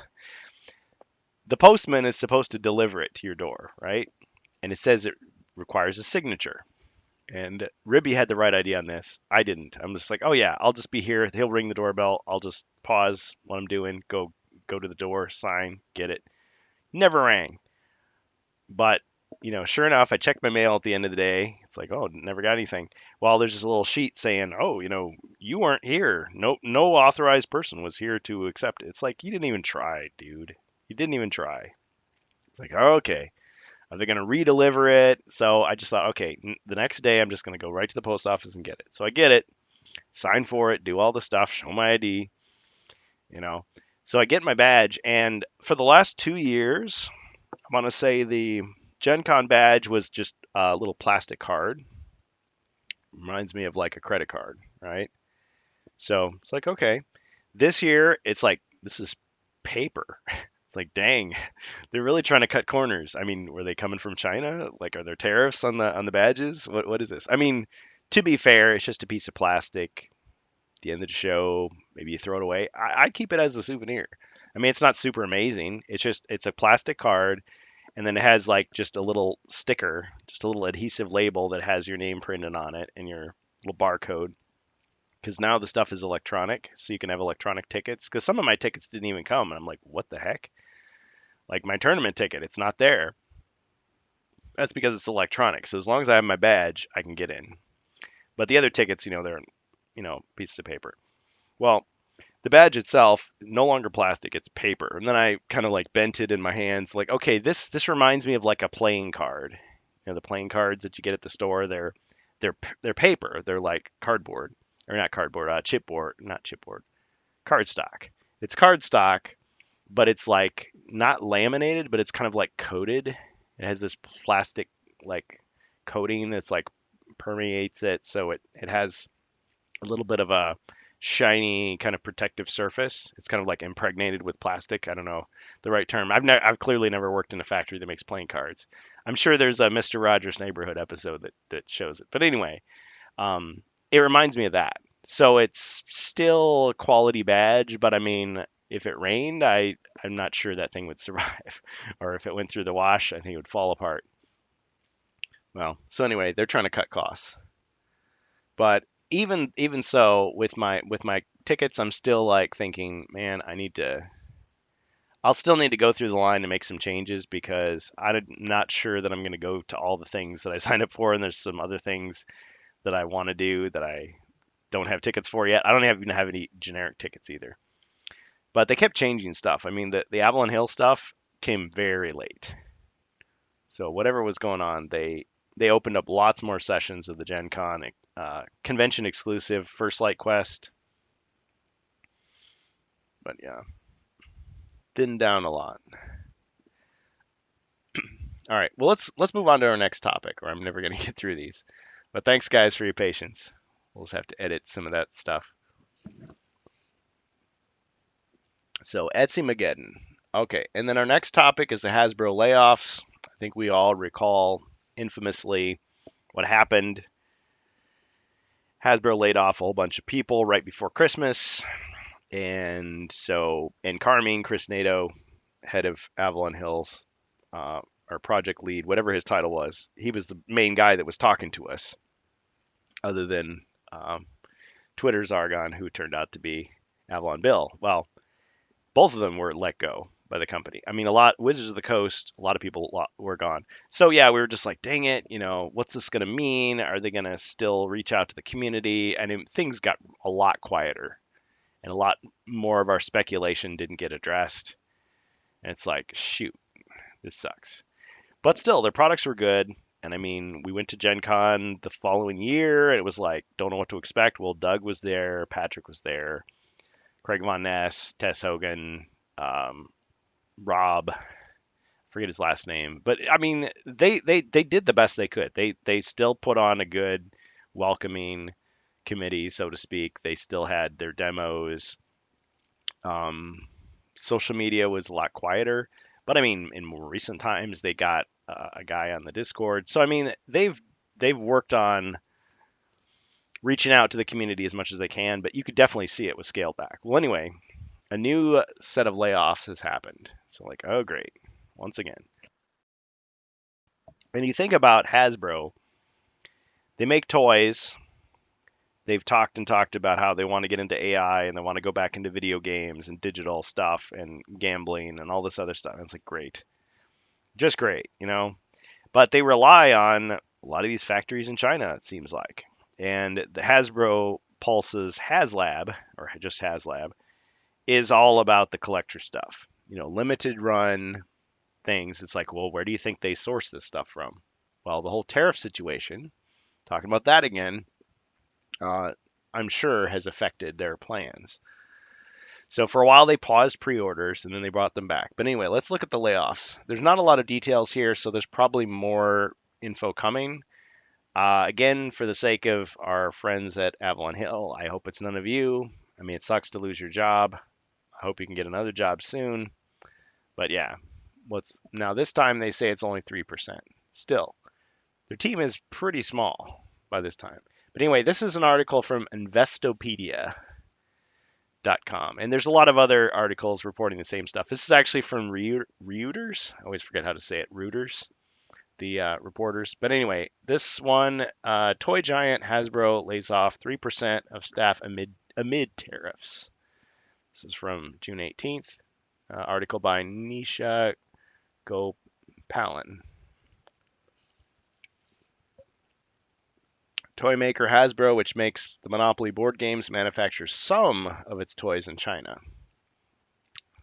Speaker 1: the postman is supposed to deliver it to your door, right? And it says it requires a signature. And Ribby had the right idea on this. I didn't. I'm just like, oh yeah, I'll just be here. He'll ring the doorbell. I'll just pause what I'm doing, go to the door, sign, get it. Never rang. But sure enough, I checked my mail at the end of the day. It's like, oh, never got anything. Well, there's just a little sheet saying, oh, you weren't here. No authorized person was here to accept it. It's like you didn't even try, dude. You didn't even try. It's like, oh, okay. Are they going to redeliver it? So I just thought, okay, the next day I'm just going to go right to the post office and get it. So I get it, sign for it, do all the stuff, show my ID, you know. So I get my badge, and for the last 2 years, I want to say the Gen Con badge was just a little plastic card. Reminds me of like a credit card, right? So it's like, okay. This year, it's like, this is paper. It's like, dang, they're really trying to cut corners. I mean, were they coming from China? Like, are there tariffs on the badges? What is this? I mean, to be fair, it's just a piece of plastic. At the end of the show, maybe you throw it away. I keep it as a souvenir. I mean, it's not super amazing. It's a plastic card, and then it has like just a little sticker, just a little adhesive label that has your name printed on it and your little barcode. Because now the stuff is electronic, so you can have electronic tickets. Because some of my tickets didn't even come, and I'm like, what the heck? Like my tournament ticket, it's not there. That's because it's electronic. So as long as I have my badge, I can get in. But the other tickets, they're pieces of paper. Well, the badge itself, no longer plastic, it's paper. And then I kind of like bent it in my hands, like, okay, this reminds me of like a playing card. The playing cards that you get at the store, they're paper. They're like cardboard, or not cardboard, chipboard, not chipboard, cardstock. It's cardstock, but it's like not laminated, but it's kind of like coated. It has this plastic like coating that's like permeates it, so it has a little bit of a shiny kind of protective surface. It's kind of like impregnated with plastic. I don't know the right term. I've clearly never worked in a factory that makes playing cards. I'm sure there's a Mr. Rogers Neighborhood episode that shows it. But anyway, it reminds me of that. So it's still a quality badge, but I mean, if it rained, I'm not sure that thing would survive. Or if it went through the wash, I think it would fall apart. Well, so anyway, they're trying to cut costs. But even so, with my tickets, I'm still like thinking, man, I'll still need to go through the line to make some changes because I'm not sure that I'm going to go to all the things that I signed up for, and there's some other things that I want to do that I don't have tickets for yet. I don't even have any generic tickets either. But they kept changing stuff. I mean, the Avalon Hill stuff came very late. So whatever was going on, they opened up lots more sessions of the Gen Con convention exclusive First Light Quest. But yeah, thinned down a lot. All right, well let's move on to our next topic, or I'm never going to get through these. But thanks guys for your patience. We'll just have to edit some of that stuff. So Etsy-maggedon. Okay, and then our next topic is the Hasbro layoffs. I think we all recall infamously what happened. Hasbro laid off a whole bunch of people right before Christmas. And Carmine, Chris Nato, head of Avalon Hills, our project lead, whatever his title was, he was the main guy that was talking to us, other than Twitter's Argon, who turned out to be Avalon Bill. Well, both of them were let go by the company. I mean, Wizards of the Coast, a lot of people were gone. So yeah, we were just like, dang it, what's this going to mean? Are they going to still reach out to the community? And things got a lot quieter, and a lot more of our speculation didn't get addressed. And it's like, shoot, this sucks. But still, their products were good. And I mean, we went to Gen Con the following year, and it was like, don't know what to expect. Well, Doug was there, Patrick was there, Craig Von Ness, Tess Hogan, Rob, forget his last name. But I mean, they did the best they could. They still put on a good, welcoming committee, so to speak. They still had their demos. Social media was a lot quieter, but I mean, in more recent times, they got a guy on the Discord. So I mean, they've worked on reaching out to the community as much as they can, but you could definitely see it was scaled back. Well, anyway, a new set of layoffs has happened. So like, oh great, once again. And you think about Hasbro, they make toys. They've talked and talked about how they want to get into AI and they want to go back into video games and digital stuff and gambling and all this other stuff. And it's like, great. Just great, But they rely on a lot of these factories in China, it seems like. And the Hasbro Pulse's HasLab, or just HasLab, is all about the collector stuff. Limited run things. It's like, well, where do you think they source this stuff from? Well, the whole tariff situation, talking about that again, I'm sure has affected their plans. So for a while they paused pre-orders and then they brought them back. But anyway, let's look at the layoffs. There's not a lot of details here, so there's probably more info coming. Again, for the sake of our friends at Avalon Hill, I hope it's none of you. I mean, it sucks to lose your job. I hope you can get another job soon. But yeah, now this time they say it's only 3%. Still, their team is pretty small by this time. But anyway, this is an article from Investopedia.com. And there's a lot of other articles reporting the same stuff. This is actually from Reuters. I always forget how to say it. Reuters, the reporters. But anyway, this one, toy giant Hasbro lays off 3% of staff amid tariffs. This is from June 18th. Article by Nisha Gopalan. Toy maker Hasbro, which makes the Monopoly board games, manufactures some of its toys in China.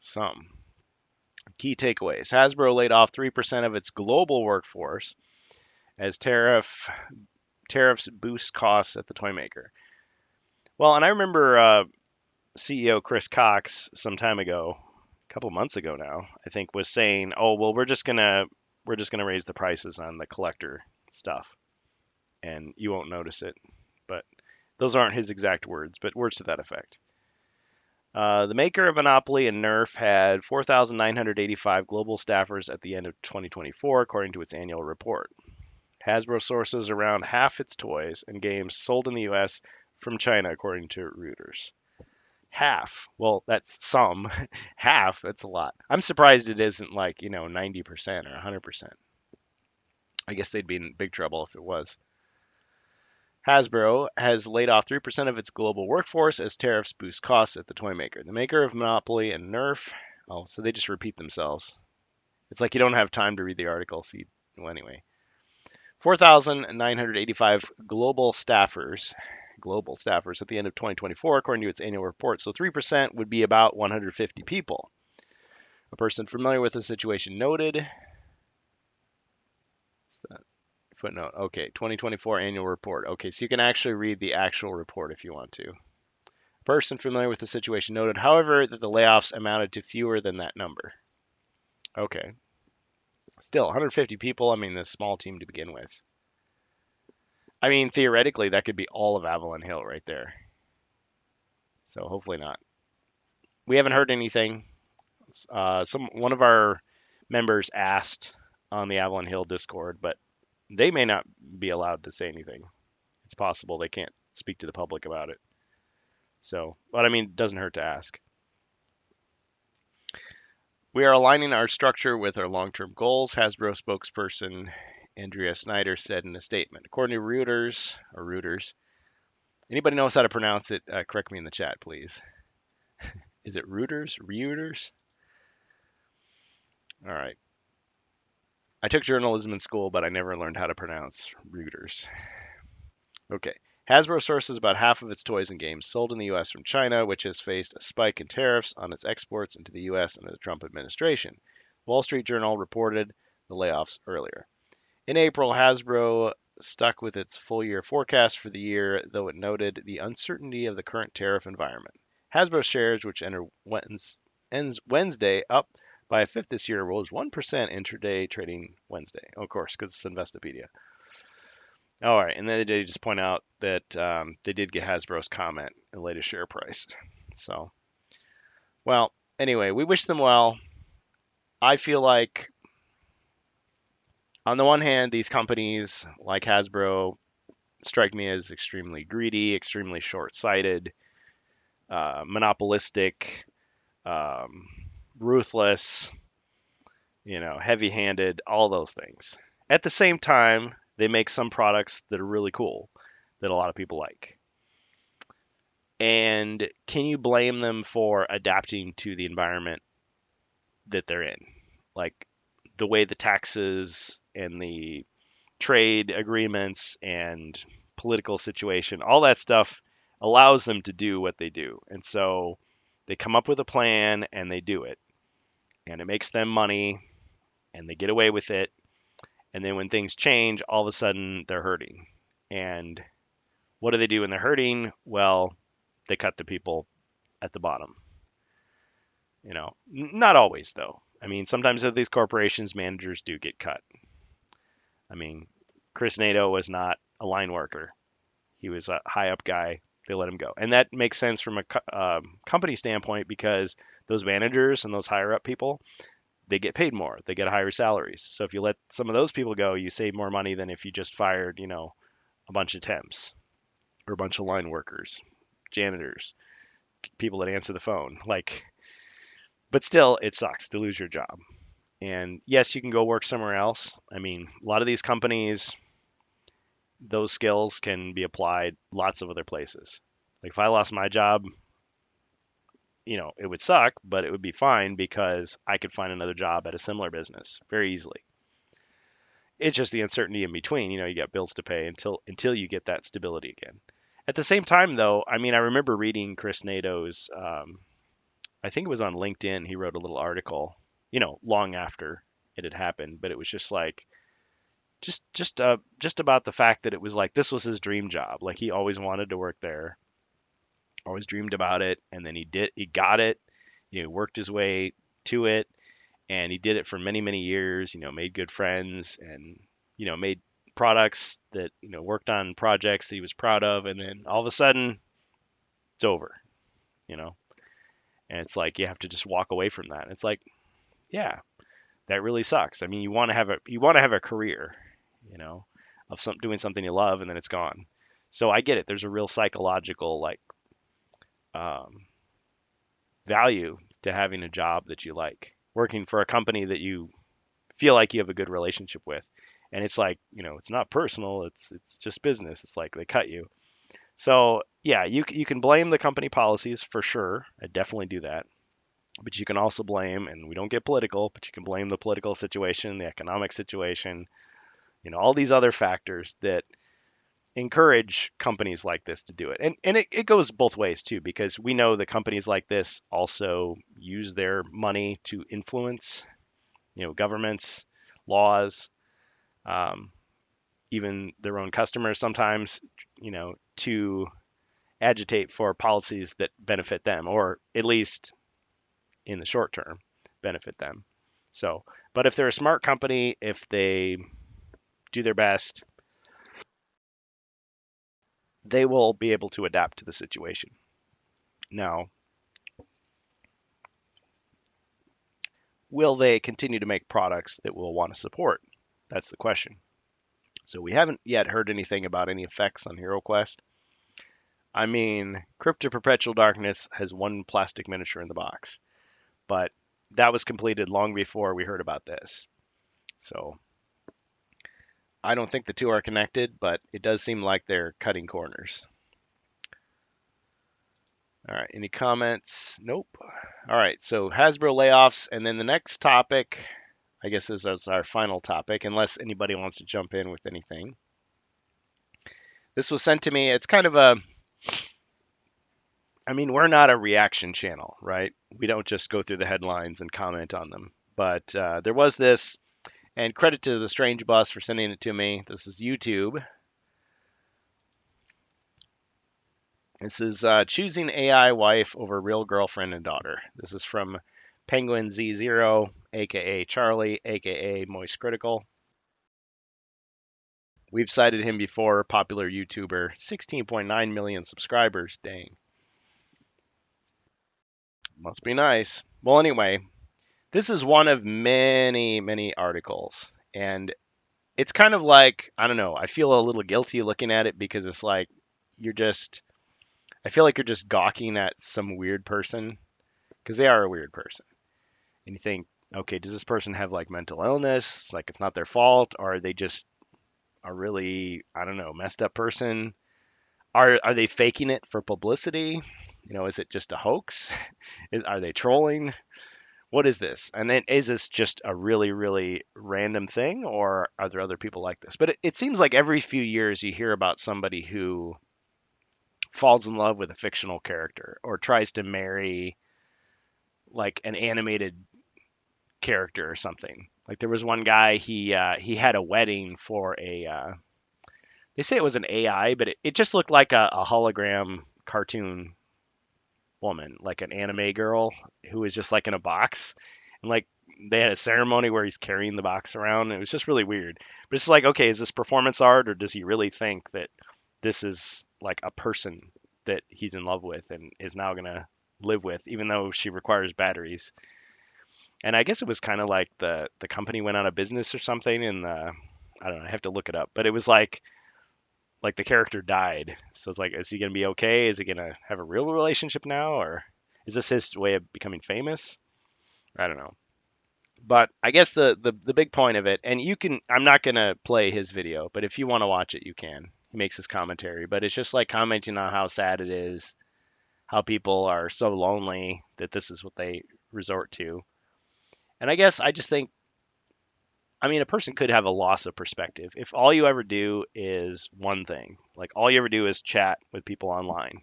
Speaker 1: Some. Key takeaways. Hasbro laid off 3% of its global workforce as tariffs boost costs at the toy maker. Well, and I remember CEO Chris Cox some time ago, a couple months ago now, I think, was saying, "Oh, well, we're just gonna raise the prices on the collector stuff, and you won't notice it." But those aren't his exact words, but words to that effect. The maker of Monopoly and Nerf had 4,985 global staffers at the end of 2024, according to its annual report. Hasbro sources around half its toys and games sold in the U.S. from China, according to Reuters. Half. Well, that's some. Half, that's a lot. I'm surprised it isn't like, 90% or 100%. I guess they'd be in big trouble if it was. Hasbro has laid off 3% of its global workforce as tariffs boost costs at the toy maker. The maker of Monopoly and Nerf Oh, so they just repeat themselves. It's like you don't have time to read the article. So well, anyway, 4,985 global staffers at the end of 2024, according to its annual report. So 3% would be about 150 people. A person familiar with the situation noted. What's that? Footnote. Okay, 2024 annual report. Okay, so you can actually read the actual report if you want to. A person familiar with the situation noted, however, that the layoffs amounted to fewer than that number. Okay. Still, 150 people, I mean, a small team to begin with. I mean, theoretically, that could be all of Avalon Hill right there. So hopefully not. We haven't heard anything. One of our members asked on the Avalon Hill Discord, but they may not be allowed to say anything. It's possible they can't speak to the public about it. So, but I mean, it doesn't hurt to ask. We are aligning our structure with our long-term goals, Hasbro spokesperson Andrea Snyder said in a statement. According to Reuters, anybody knows how to pronounce it, correct me in the chat, please. Is it Reuters? Reuters? All right. I took journalism in school, but I never learned how to pronounce Reuters. Okay. Hasbro sources about half of its toys and games sold in the U.S. from China, which has faced a spike in tariffs on its exports into the U.S. under the Trump administration. Wall Street Journal reported the layoffs earlier. In April, Hasbro stuck with its full-year forecast for the year, though it noted the uncertainty of the current tariff environment. Hasbro shares, which ends Wednesday up by a fifth this year, rose 1% intraday trading Wednesday. Oh, of course, because it's Investopedia. All right, and then they did just point out that they did get Hasbro's comment in the latest share price. So, well, anyway, we wish them well. I feel like, on the one hand, these companies like Hasbro strike me as extremely greedy, extremely short-sighted, monopolistic, ruthless, heavy-handed, all those things. At the same time, they make some products that are really cool that a lot of people like. And can you blame them for adapting to the environment that they're in? Like the way the taxes and the trade agreements and political situation, all that stuff allows them to do what they do. And so they come up with a plan and they do it. And it makes them money and they get away with it. And then when things change, all of a sudden they're hurting. And what do they do when they're hurting? Well, they cut the people at the bottom. Not always though. I mean, sometimes of these corporations, managers do get cut. I mean, Chris Nato was not a line worker. He was a high up guy. They let him go. And that makes sense from a company standpoint because those managers and those higher up people, they get paid more. They get higher salaries. So if you let some of those people go, you save more money than if you just fired, a bunch of temps or a bunch of line workers, janitors, people that answer the phone. But still, it sucks to lose your job. And yes, you can go work somewhere else. I mean, a lot of these companies, those skills can be applied lots of other places. Like if I lost my job, it would suck, but it would be fine because I could find another job at a similar business very easily. It's just the uncertainty in between. You got bills to pay until you get that stability again. At the same time, though, I mean, I remember reading Chris Nato's. I think it was on LinkedIn. He wrote a little article, long after it had happened, but it was just like, just about the fact that it was like this was his dream job. Like he always wanted to work there, always dreamed about it, and then he got it. Worked his way to it, and he did it for many many years. Made good friends, and made products that worked on projects that he was proud of, and then all of a sudden it's over. And it's like you have to just walk away from that. It's like, yeah, that really sucks. I mean, you want to have a career, of doing something you love, and then it's gone. So I get it. There's a real psychological value to having a job that you like, working for a company that you feel like you have a good relationship with. And it's like, it's not personal. It's just business. It's like they cut you. So yeah, you can blame the company policies for sure. I definitely do that. But you can also blame, and we don't get political, but you can blame the political situation, the economic situation, all these other factors that encourage companies like this to do it. And it goes both ways too, because we know that companies like this also use their money to influence, governments, laws, um, even their own customers sometimes, to agitate for policies that benefit them, or at least in the short term, benefit them. So, but if they're a smart company, if they do their best, they will be able to adapt to the situation. Now, will they continue to make products that we'll want to support? That's the question. So we haven't yet heard anything about any effects on HeroQuest. I mean, Crypto Perpetual Darkness has one plastic miniature in the box, but that was completed long before we heard about this. So I don't think the two are connected, but it does seem like they're cutting corners. All right, any comments? Nope. All right, so Hasbro layoffs, and then the next topic, I guess, is our final topic, unless anybody wants to jump in with anything. This was sent to me. It's kind of we're not a reaction channel, right? We don't just go through the headlines and comment on them. But there was this, and credit to TheStrangeBus for sending it to me. This is YouTube. This is choosing AI wife over real girlfriend and daughter. This is from Penguin Z0, aka Charlie, aka Moist Critical. We've cited him before, popular YouTuber, 16.9 million subscribers. Dang. Must be nice. Well, anyway, this is one of many, many articles. And it's kind of like, I don't know, I feel a little guilty looking at it because it's like I feel like you're just gawking at some weird person because they are a weird person. And you think, okay, does this person have like mental illness? It's like it's not their fault, or are they just a really, I don't know, messed up person? Are they faking it for publicity? Is it just a hoax? Are they trolling? What is this? And then is this just a really, really random thing, or are there other people like this? But it seems like every few years you hear about somebody who falls in love with a fictional character or tries to marry like an animated character or something. Like there was one guy, he had a wedding for they say it was an AI, but it just looked like a hologram cartoon woman, like an anime girl who was just like in a box. And like they had a ceremony where he's carrying the box around. It was just really weird. But it's like, okay, is this performance art, or does he really think that this is like a person that he's in love with and is now gonna live with, even though she requires batteries? And I guess it was kind of like the company went out of business or something, and I don't know, I have to look it up, but it was like the character died. So it's like, is he gonna be okay? Is he gonna have a real relationship now, or is this his way of becoming famous? I don't know. But I guess the big point of it, and I'm not gonna play his video, but if you want to watch it, you can. He makes his commentary, but it's just like commenting on how sad it is, how people are so lonely that this is what they resort to. And I guess I just think, a person could have a loss of perspective. If all you ever do is one thing, like all you ever do is chat with people online,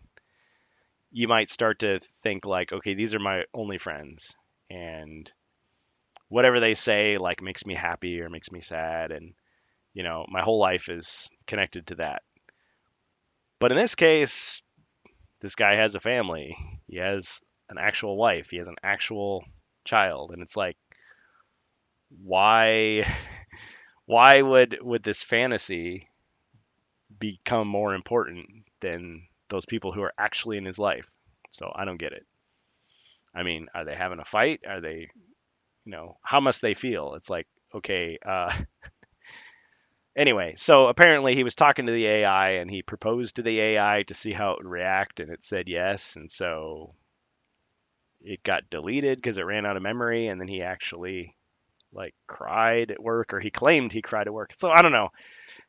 Speaker 1: you might start to think like, okay, these are my only friends, and whatever they say like makes me happy or makes me sad, and my whole life is connected to that. But in this case, this guy has a family. He has an actual wife. He has an actual child, and it's like, why why would this fantasy become more important than those people who are actually in his life? So I don't get it. Are they having a fight? Are they, how must they feel? It's like, okay, anyway, so apparently he was talking to the AI and he proposed to the AI to see how it would react, and it said yes. And so it got deleted because it ran out of memory, and then he actually like cried at work, or he claimed he cried at work. So I don't know.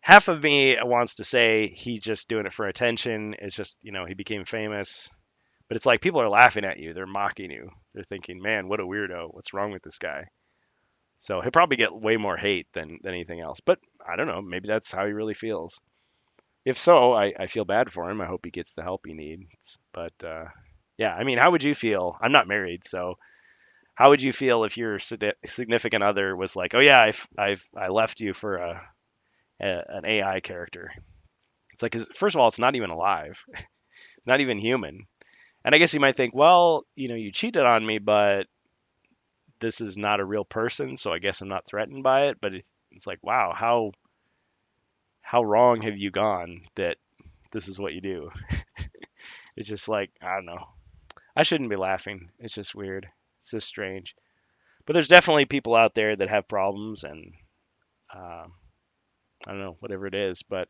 Speaker 1: Half of me wants to say he's just doing it for attention. It's just, he became famous. But it's like people are laughing at you. They're mocking you. They're thinking, man, what a weirdo. What's wrong with this guy? So he'll probably get way more hate than anything else. But I don't know. Maybe that's how he really feels. If so, I feel bad for him. I hope he gets the help he needs. But yeah, I mean, how would you feel? I'm not married, so how would you feel if your significant other was like, "Oh yeah, I left you for an AI character"? It's like, 'cause first of all, it's not even alive. It's not even human. And I guess you might think, well, you cheated on me, but this is not a real person, so I guess I'm not threatened by it. But it's like, wow, how wrong have you gone that this is what you do? It's just like, I don't know. I shouldn't be laughing. It's just weird. It's just strange. But there's definitely people out there that have problems, and I don't know, whatever it is, but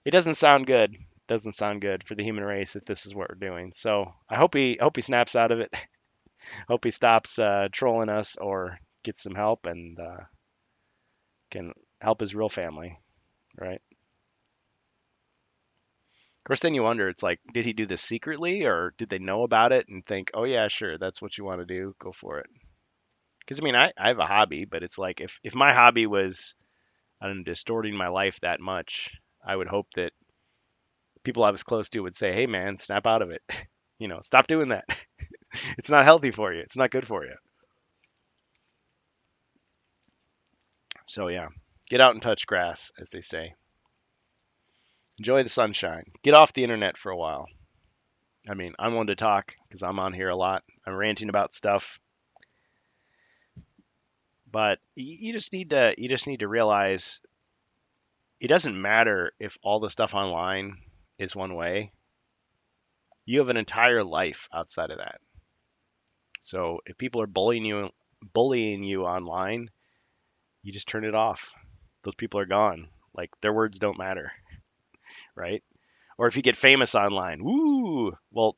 Speaker 1: it doesn't sound good. Doesn't sound good for the human race if this is what we're doing. So I hope he snaps out of it. Hope he stops trolling us or gets some help and can help his real family, right? Of course, then you wonder, it's like, did he do this secretly or did they know about it and think, oh yeah, sure, that's what you want to do, go for it? Because I mean, I have a hobby, but it's like if my hobby was, I don't know, distorting my life that much, I would hope that people I was close to would say, hey man, snap out of it. Stop doing that. It's not healthy for you. It's not good for you. So yeah, get out and touch grass, as they say. Enjoy the sunshine. Get off the internet for a while. I mean, I'm one to talk because I'm on here a lot. I'm ranting about stuff, but you just need to realize it doesn't matter if all the stuff online is one way. You have an entire life outside of that. So if people are bullying you online, you just turn it off. Those people are gone. Like their words don't matter, right? Or if you get famous online, woo, well,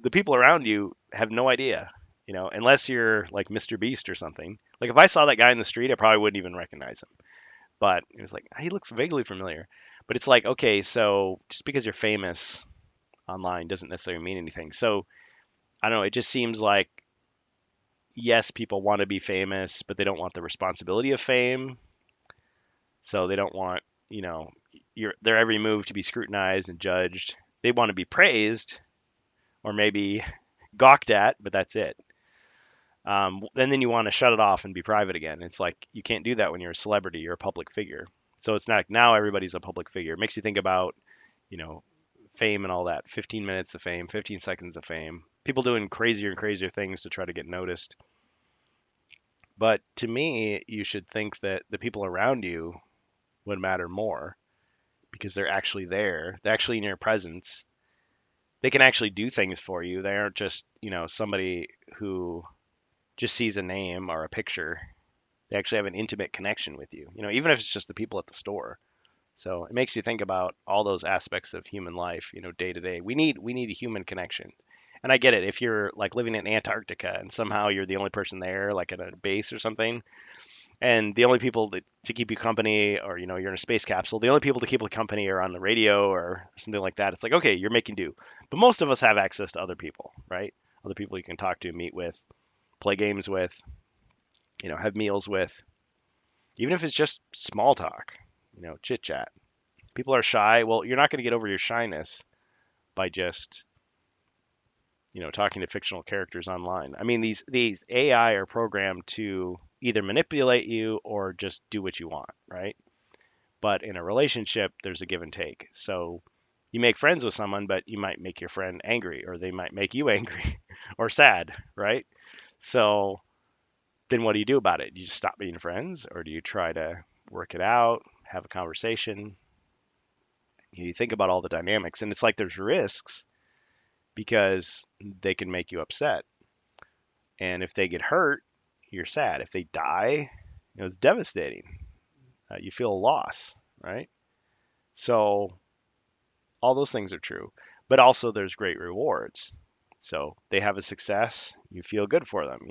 Speaker 1: the people around you have no idea, unless you're like Mr. Beast or something. Like if I saw that guy in the street, I probably wouldn't even recognize him. But it was like he looks vaguely familiar. But it's like, okay, so just because you're famous online doesn't necessarily mean anything. So I don't know. It just seems like yes, people want to be famous, but they don't want the responsibility of fame. So they don't want, you know, their every move to be scrutinized and judged. They want to be praised or maybe gawked at, but that's it. And then you want to shut it off and be private again. It's like you can't do that when you're a celebrity, you're a public figure. So it's not like now everybody's a public figure. It makes you think about, you know, fame and all that. 15 minutes of fame, 15 seconds of fame. People doing crazier and crazier things to try to get noticed. But to me, you should think that the people around you would matter more because they're actually there. They're actually in your presence. They can actually do things for you. They aren't just, somebody who just sees a name or a picture. They actually have an intimate connection with you, even if it's just the people at the store. So it makes you think about all those aspects of human life, day to day. We need a human connection. And I get it. If you're like living in Antarctica and somehow you're the only person there, like at a base or something, and the only people to keep you company, or you're in a space capsule, the only people to keep you company are on the radio or something like that. It's like, okay, you're making do. But most of us have access to other people, right? Other people you can talk to, meet with, play games with, have meals with, even if it's just small talk, chit chat. People are shy. Well, you're not going to get over your shyness by just talking to fictional characters online. I mean, these AI are programmed to either manipulate you or just do what you want, right? But in a relationship, there's a give and take. So you make friends with someone, but you might make your friend angry, or they might make you angry or sad, right? So then what do you do about it? Do you just stop being friends, or do you try to work it out, have a conversation? You think about all the dynamics, and it's like there's risks because they can make you upset. And if they get hurt, you're sad. If they die, it's devastating. You feel a loss, right? So all those things are true. But also there's great rewards. So they have a success, you feel good for them,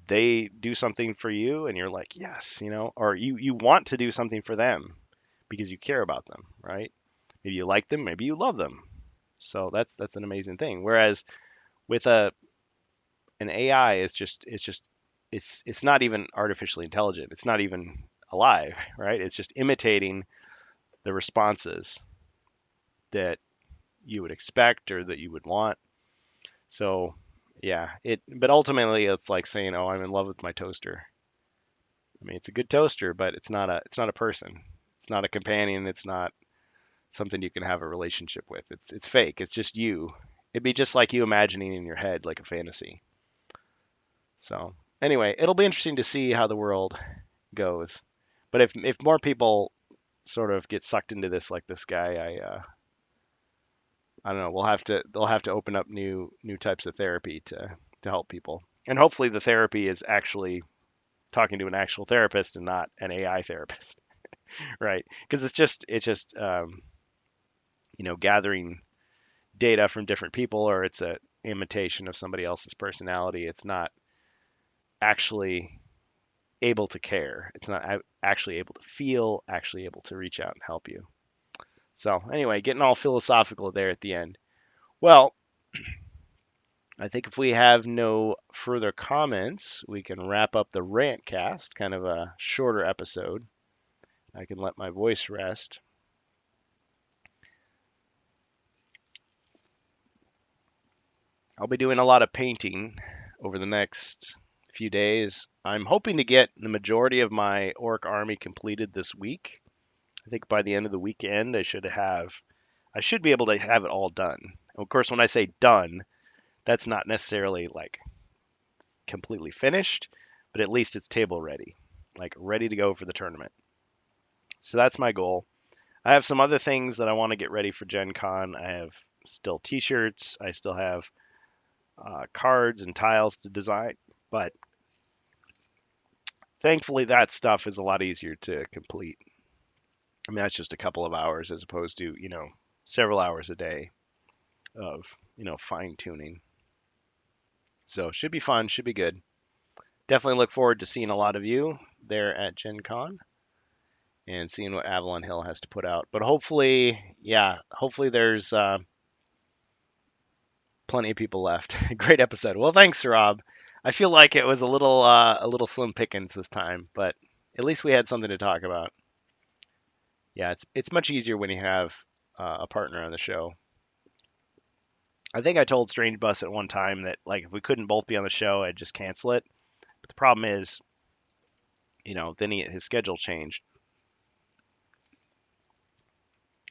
Speaker 1: They do something for you and you're like, yes, or you want to do something for them because you care about them, right? Maybe you like them, maybe you love them. So that's an amazing thing. Whereas with an AI, it's not even artificially intelligent. It's not even alive, right? It's just imitating the responses that you would expect or that you would want. So yeah, but ultimately it's like saying, "Oh, I'm in love with my toaster." I mean, it's a good toaster, but it's not a person. It's not a companion. It's not something you can have a relationship with. It's fake. It's just you. It'd be just like you imagining in your head like a fantasy. So anyway, it'll be interesting to see how the world goes. But if more people sort of get sucked into this like this guy, I don't know. They'll have to open up new types of therapy to help people. And hopefully the therapy is actually talking to an actual therapist and not an AI therapist, right? Because it's just gathering data from different people, or it's a imitation of somebody else's personality. It's not actually able to care. It's not actually able to feel, actually able to reach out and help you. So anyway, getting all philosophical there at the end. Well, I think if we have no further comments, we can wrap up the rant cast, kind of a shorter episode. I can let my voice rest. I'll be doing a lot of painting over the next few days. I'm hoping to get the majority of my orc army completed this week. I think by the end of the weekend, I should be able to have it all done. Of course, when I say done, that's not necessarily like completely finished, but at least it's table ready, like ready to go for the tournament. So that's my goal. I have some other things that I want to get ready for Gen Con. I have still t-shirts. I still have cards and tiles to design, but thankfully that stuff is a lot easier to complete. I mean, that's just a couple of hours as opposed to, several hours a day of, fine tuning. So should be fun, should be good. Definitely look forward to seeing a lot of you there at Gen Con and seeing what Avalon Hill has to put out. But hopefully, yeah, hopefully there's plenty of people left. Great episode. Well, thanks, Rob. I feel like it was a little slim pickings this time, but at least we had something to talk about. Yeah, it's much easier when you have a partner on the show. I think I told StrangeBus at one time that like if we couldn't both be on the show, I'd just cancel it. But the problem is, then his schedule changed,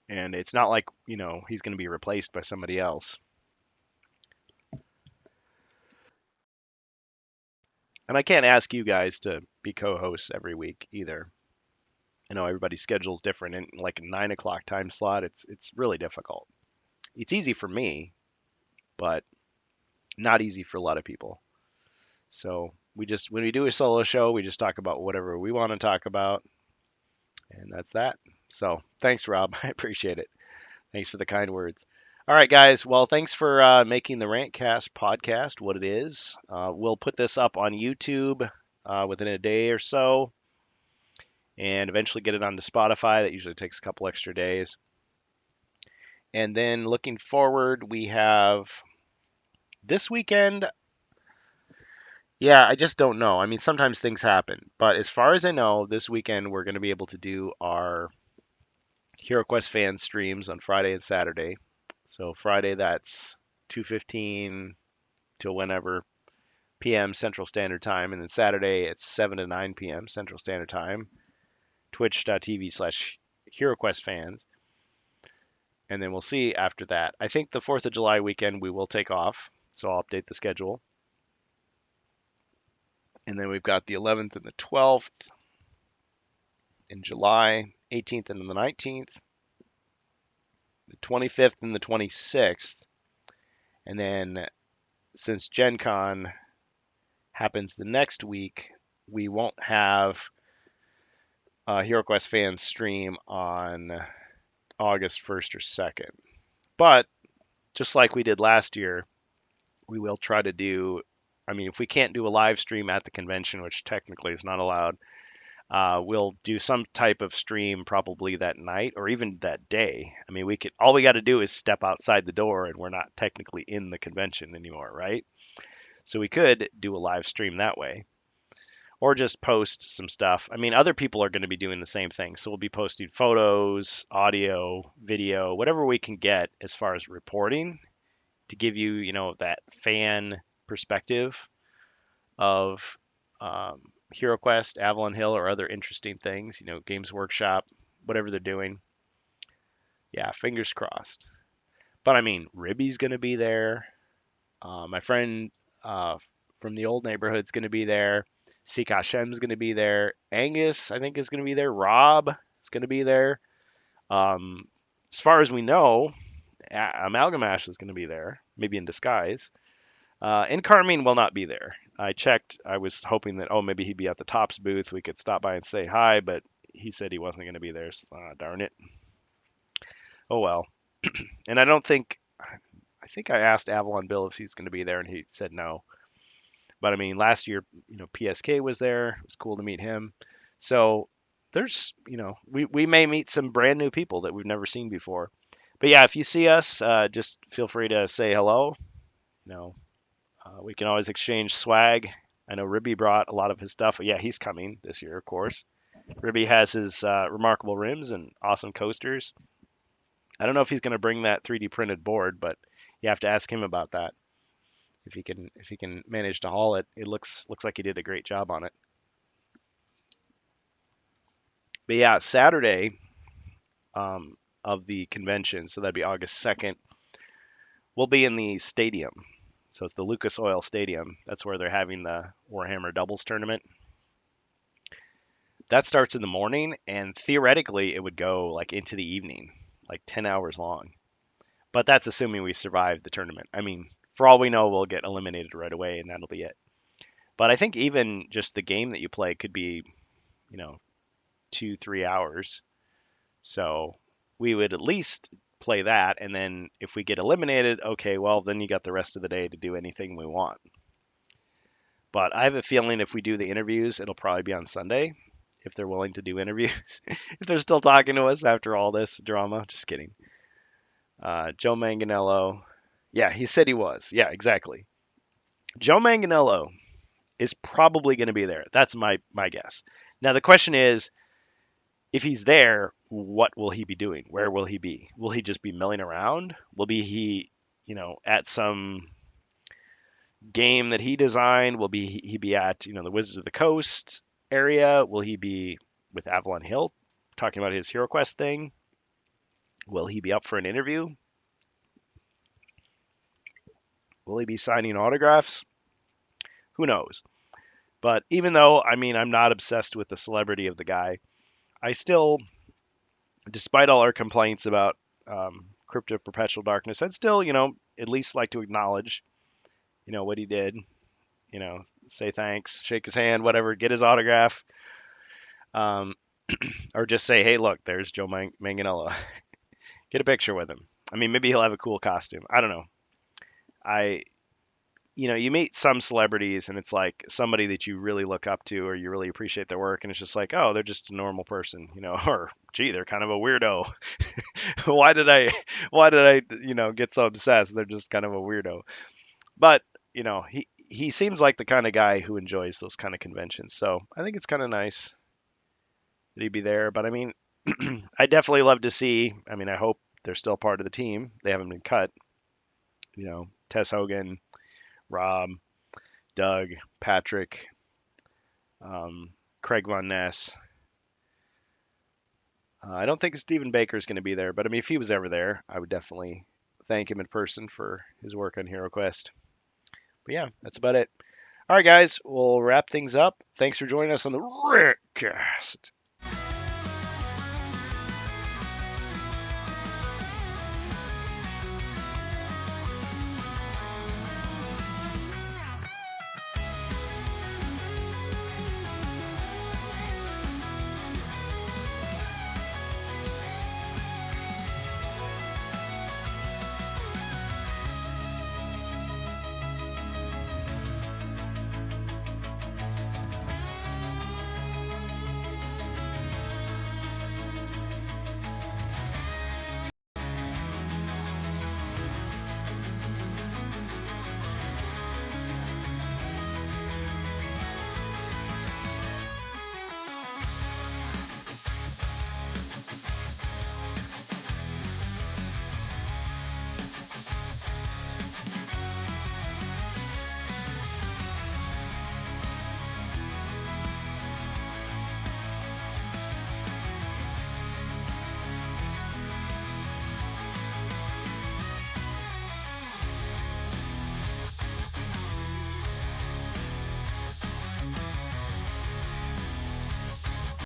Speaker 1: and it's not like he's going to be replaced by somebody else. And I can't ask you guys to be co-hosts every week either. I know everybody's schedule is different, and like a 9 o'clock time slot, it's really difficult. It's easy for me, but not easy for a lot of people. So when we do a solo show, we just talk about whatever we want to talk about, and that's that. So thanks, Rob. I appreciate it. Thanks for the kind words. All right, guys. Well, thanks for making the Rantcast podcast what it is. We'll put this up on YouTube within a day or so, and eventually get it onto Spotify. That usually takes a couple extra days. And then looking forward, we have this weekend. Yeah, I just don't know. I mean, sometimes things happen, but as far as I know, this weekend we're going to be able to do our HeroQuest fan streams on Friday and Saturday. So Friday that's 2:15 till whenever p.m. Central Standard Time, and then Saturday it's 7 to 9 p.m. Central Standard Time. Twitch.tv/HeroQuest fans. And then we'll see after that. I think the 4th of July weekend we will take off, so I'll update the schedule. And then we've got the 11th and the 12th in July, 18th and the 19th, the 25th and the 26th. And then since Gen Con happens the next week, we won't have HeroQuest fans stream on August 1st or 2nd. But just like we did last year, we will try to do, I mean, if we can't do a live stream at the convention, which technically is not allowed, We'll do some type of stream probably that night or even that day. I mean, all we got to do is step outside the door and we're not technically in the convention anymore, right? So we could do a live stream that way or just post some stuff. I mean, other people are going to be doing the same thing. So we'll be posting photos, audio, video, whatever we can get as far as reporting to give you, that fan perspective of HeroQuest, Avalon Hill, or other interesting things, Games Workshop, whatever they're doing. Yeah, fingers crossed. But I mean, Ribby's going to be there. My friend from the old neighborhood's going to be there. Sika Hashem's going to be there. Angus, I think, is going to be there. Rob is going to be there. As far as we know, Amalgamash is going to be there, maybe in disguise. And Carmine will not be there. I checked. I was hoping that, maybe he'd be at the Tops booth. We could stop by and say hi, but he said he wasn't going to be there. Darn it. Oh, well. And I think I asked Avalon Bill if he's going to be there, and he said no. But I mean, last year, PSK was there. It was cool to meet him. So there's, we may meet some brand new people that we've never seen before. But yeah, if you see us, just feel free to say hello. We can always exchange swag. I know Ribby brought a lot of his stuff. Yeah, he's coming this year, of course. Ribby has his remarkable rims and awesome coasters. I don't know if he's going to bring that 3D printed board, but you have to ask him about that. If he can manage to haul it, it looks like he did a great job on it. But yeah, Saturday of the convention, so that'd be August 2nd, we'll be in the stadium. So it's the Lucas Oil Stadium. That's where they're having the Warhammer Doubles tournament. That starts in the morning, and theoretically it would go like into the evening, like 10 hours long. But that's assuming we survive the tournament. I mean, for all we know, we'll get eliminated right away, and that'll be it. But I think even just the game that you play could be, 2-3 hours. So we would at least play that, and then if we get eliminated, okay, well, then you got the rest of the day to do anything we want. But I have a feeling if we do the interviews, it'll probably be on Sunday, if they're willing to do interviews. If they're still talking to us after all this drama. Just kidding. Joe Manganello. Yeah, he said he was. Yeah, exactly. Joe Manganello is probably going to be there. That's my guess. Now, the question is, if he's there, what will he be doing? Where will he be? Will he just be milling around? Will he, at some game that he designed? Will he be at, the Wizards of the Coast area? Will he be with Avalon Hill talking about his HeroQuest thing? Will he be up for an interview? Will he be signing autographs? Who knows? But even though, I mean, I'm not obsessed with the celebrity of the guy, I still, despite all our complaints about Crypt of Perpetual Darkness, I'd still, at least like to acknowledge, what he did. Say thanks, shake his hand, whatever, get his autograph, or just say, hey, look, there's Joe Manganello. Get a picture with him. I mean, maybe he'll have a cool costume. I don't know. You meet some celebrities and it's like somebody that you really look up to or you really appreciate their work, and it's just like, oh, they're just a normal person, or gee, they're kind of a weirdo. why did I get so obsessed? They're just kind of a weirdo. But, he seems like the kind of guy who enjoys those kind of conventions. So I think it's kind of nice that he'd be there. But I mean, I definitely love to see, I mean, I hope they're still part of the team. They haven't been cut. Tess Hogan, Rob, Doug, Patrick, Craig Von Ness. I don't think Stephen Baker is going to be there, but I mean, if he was ever there, I would definitely thank him in person for his work on HeroQuest. But yeah, that's about it. All right, guys, we'll wrap things up. Thanks for joining us on the TheRantCast.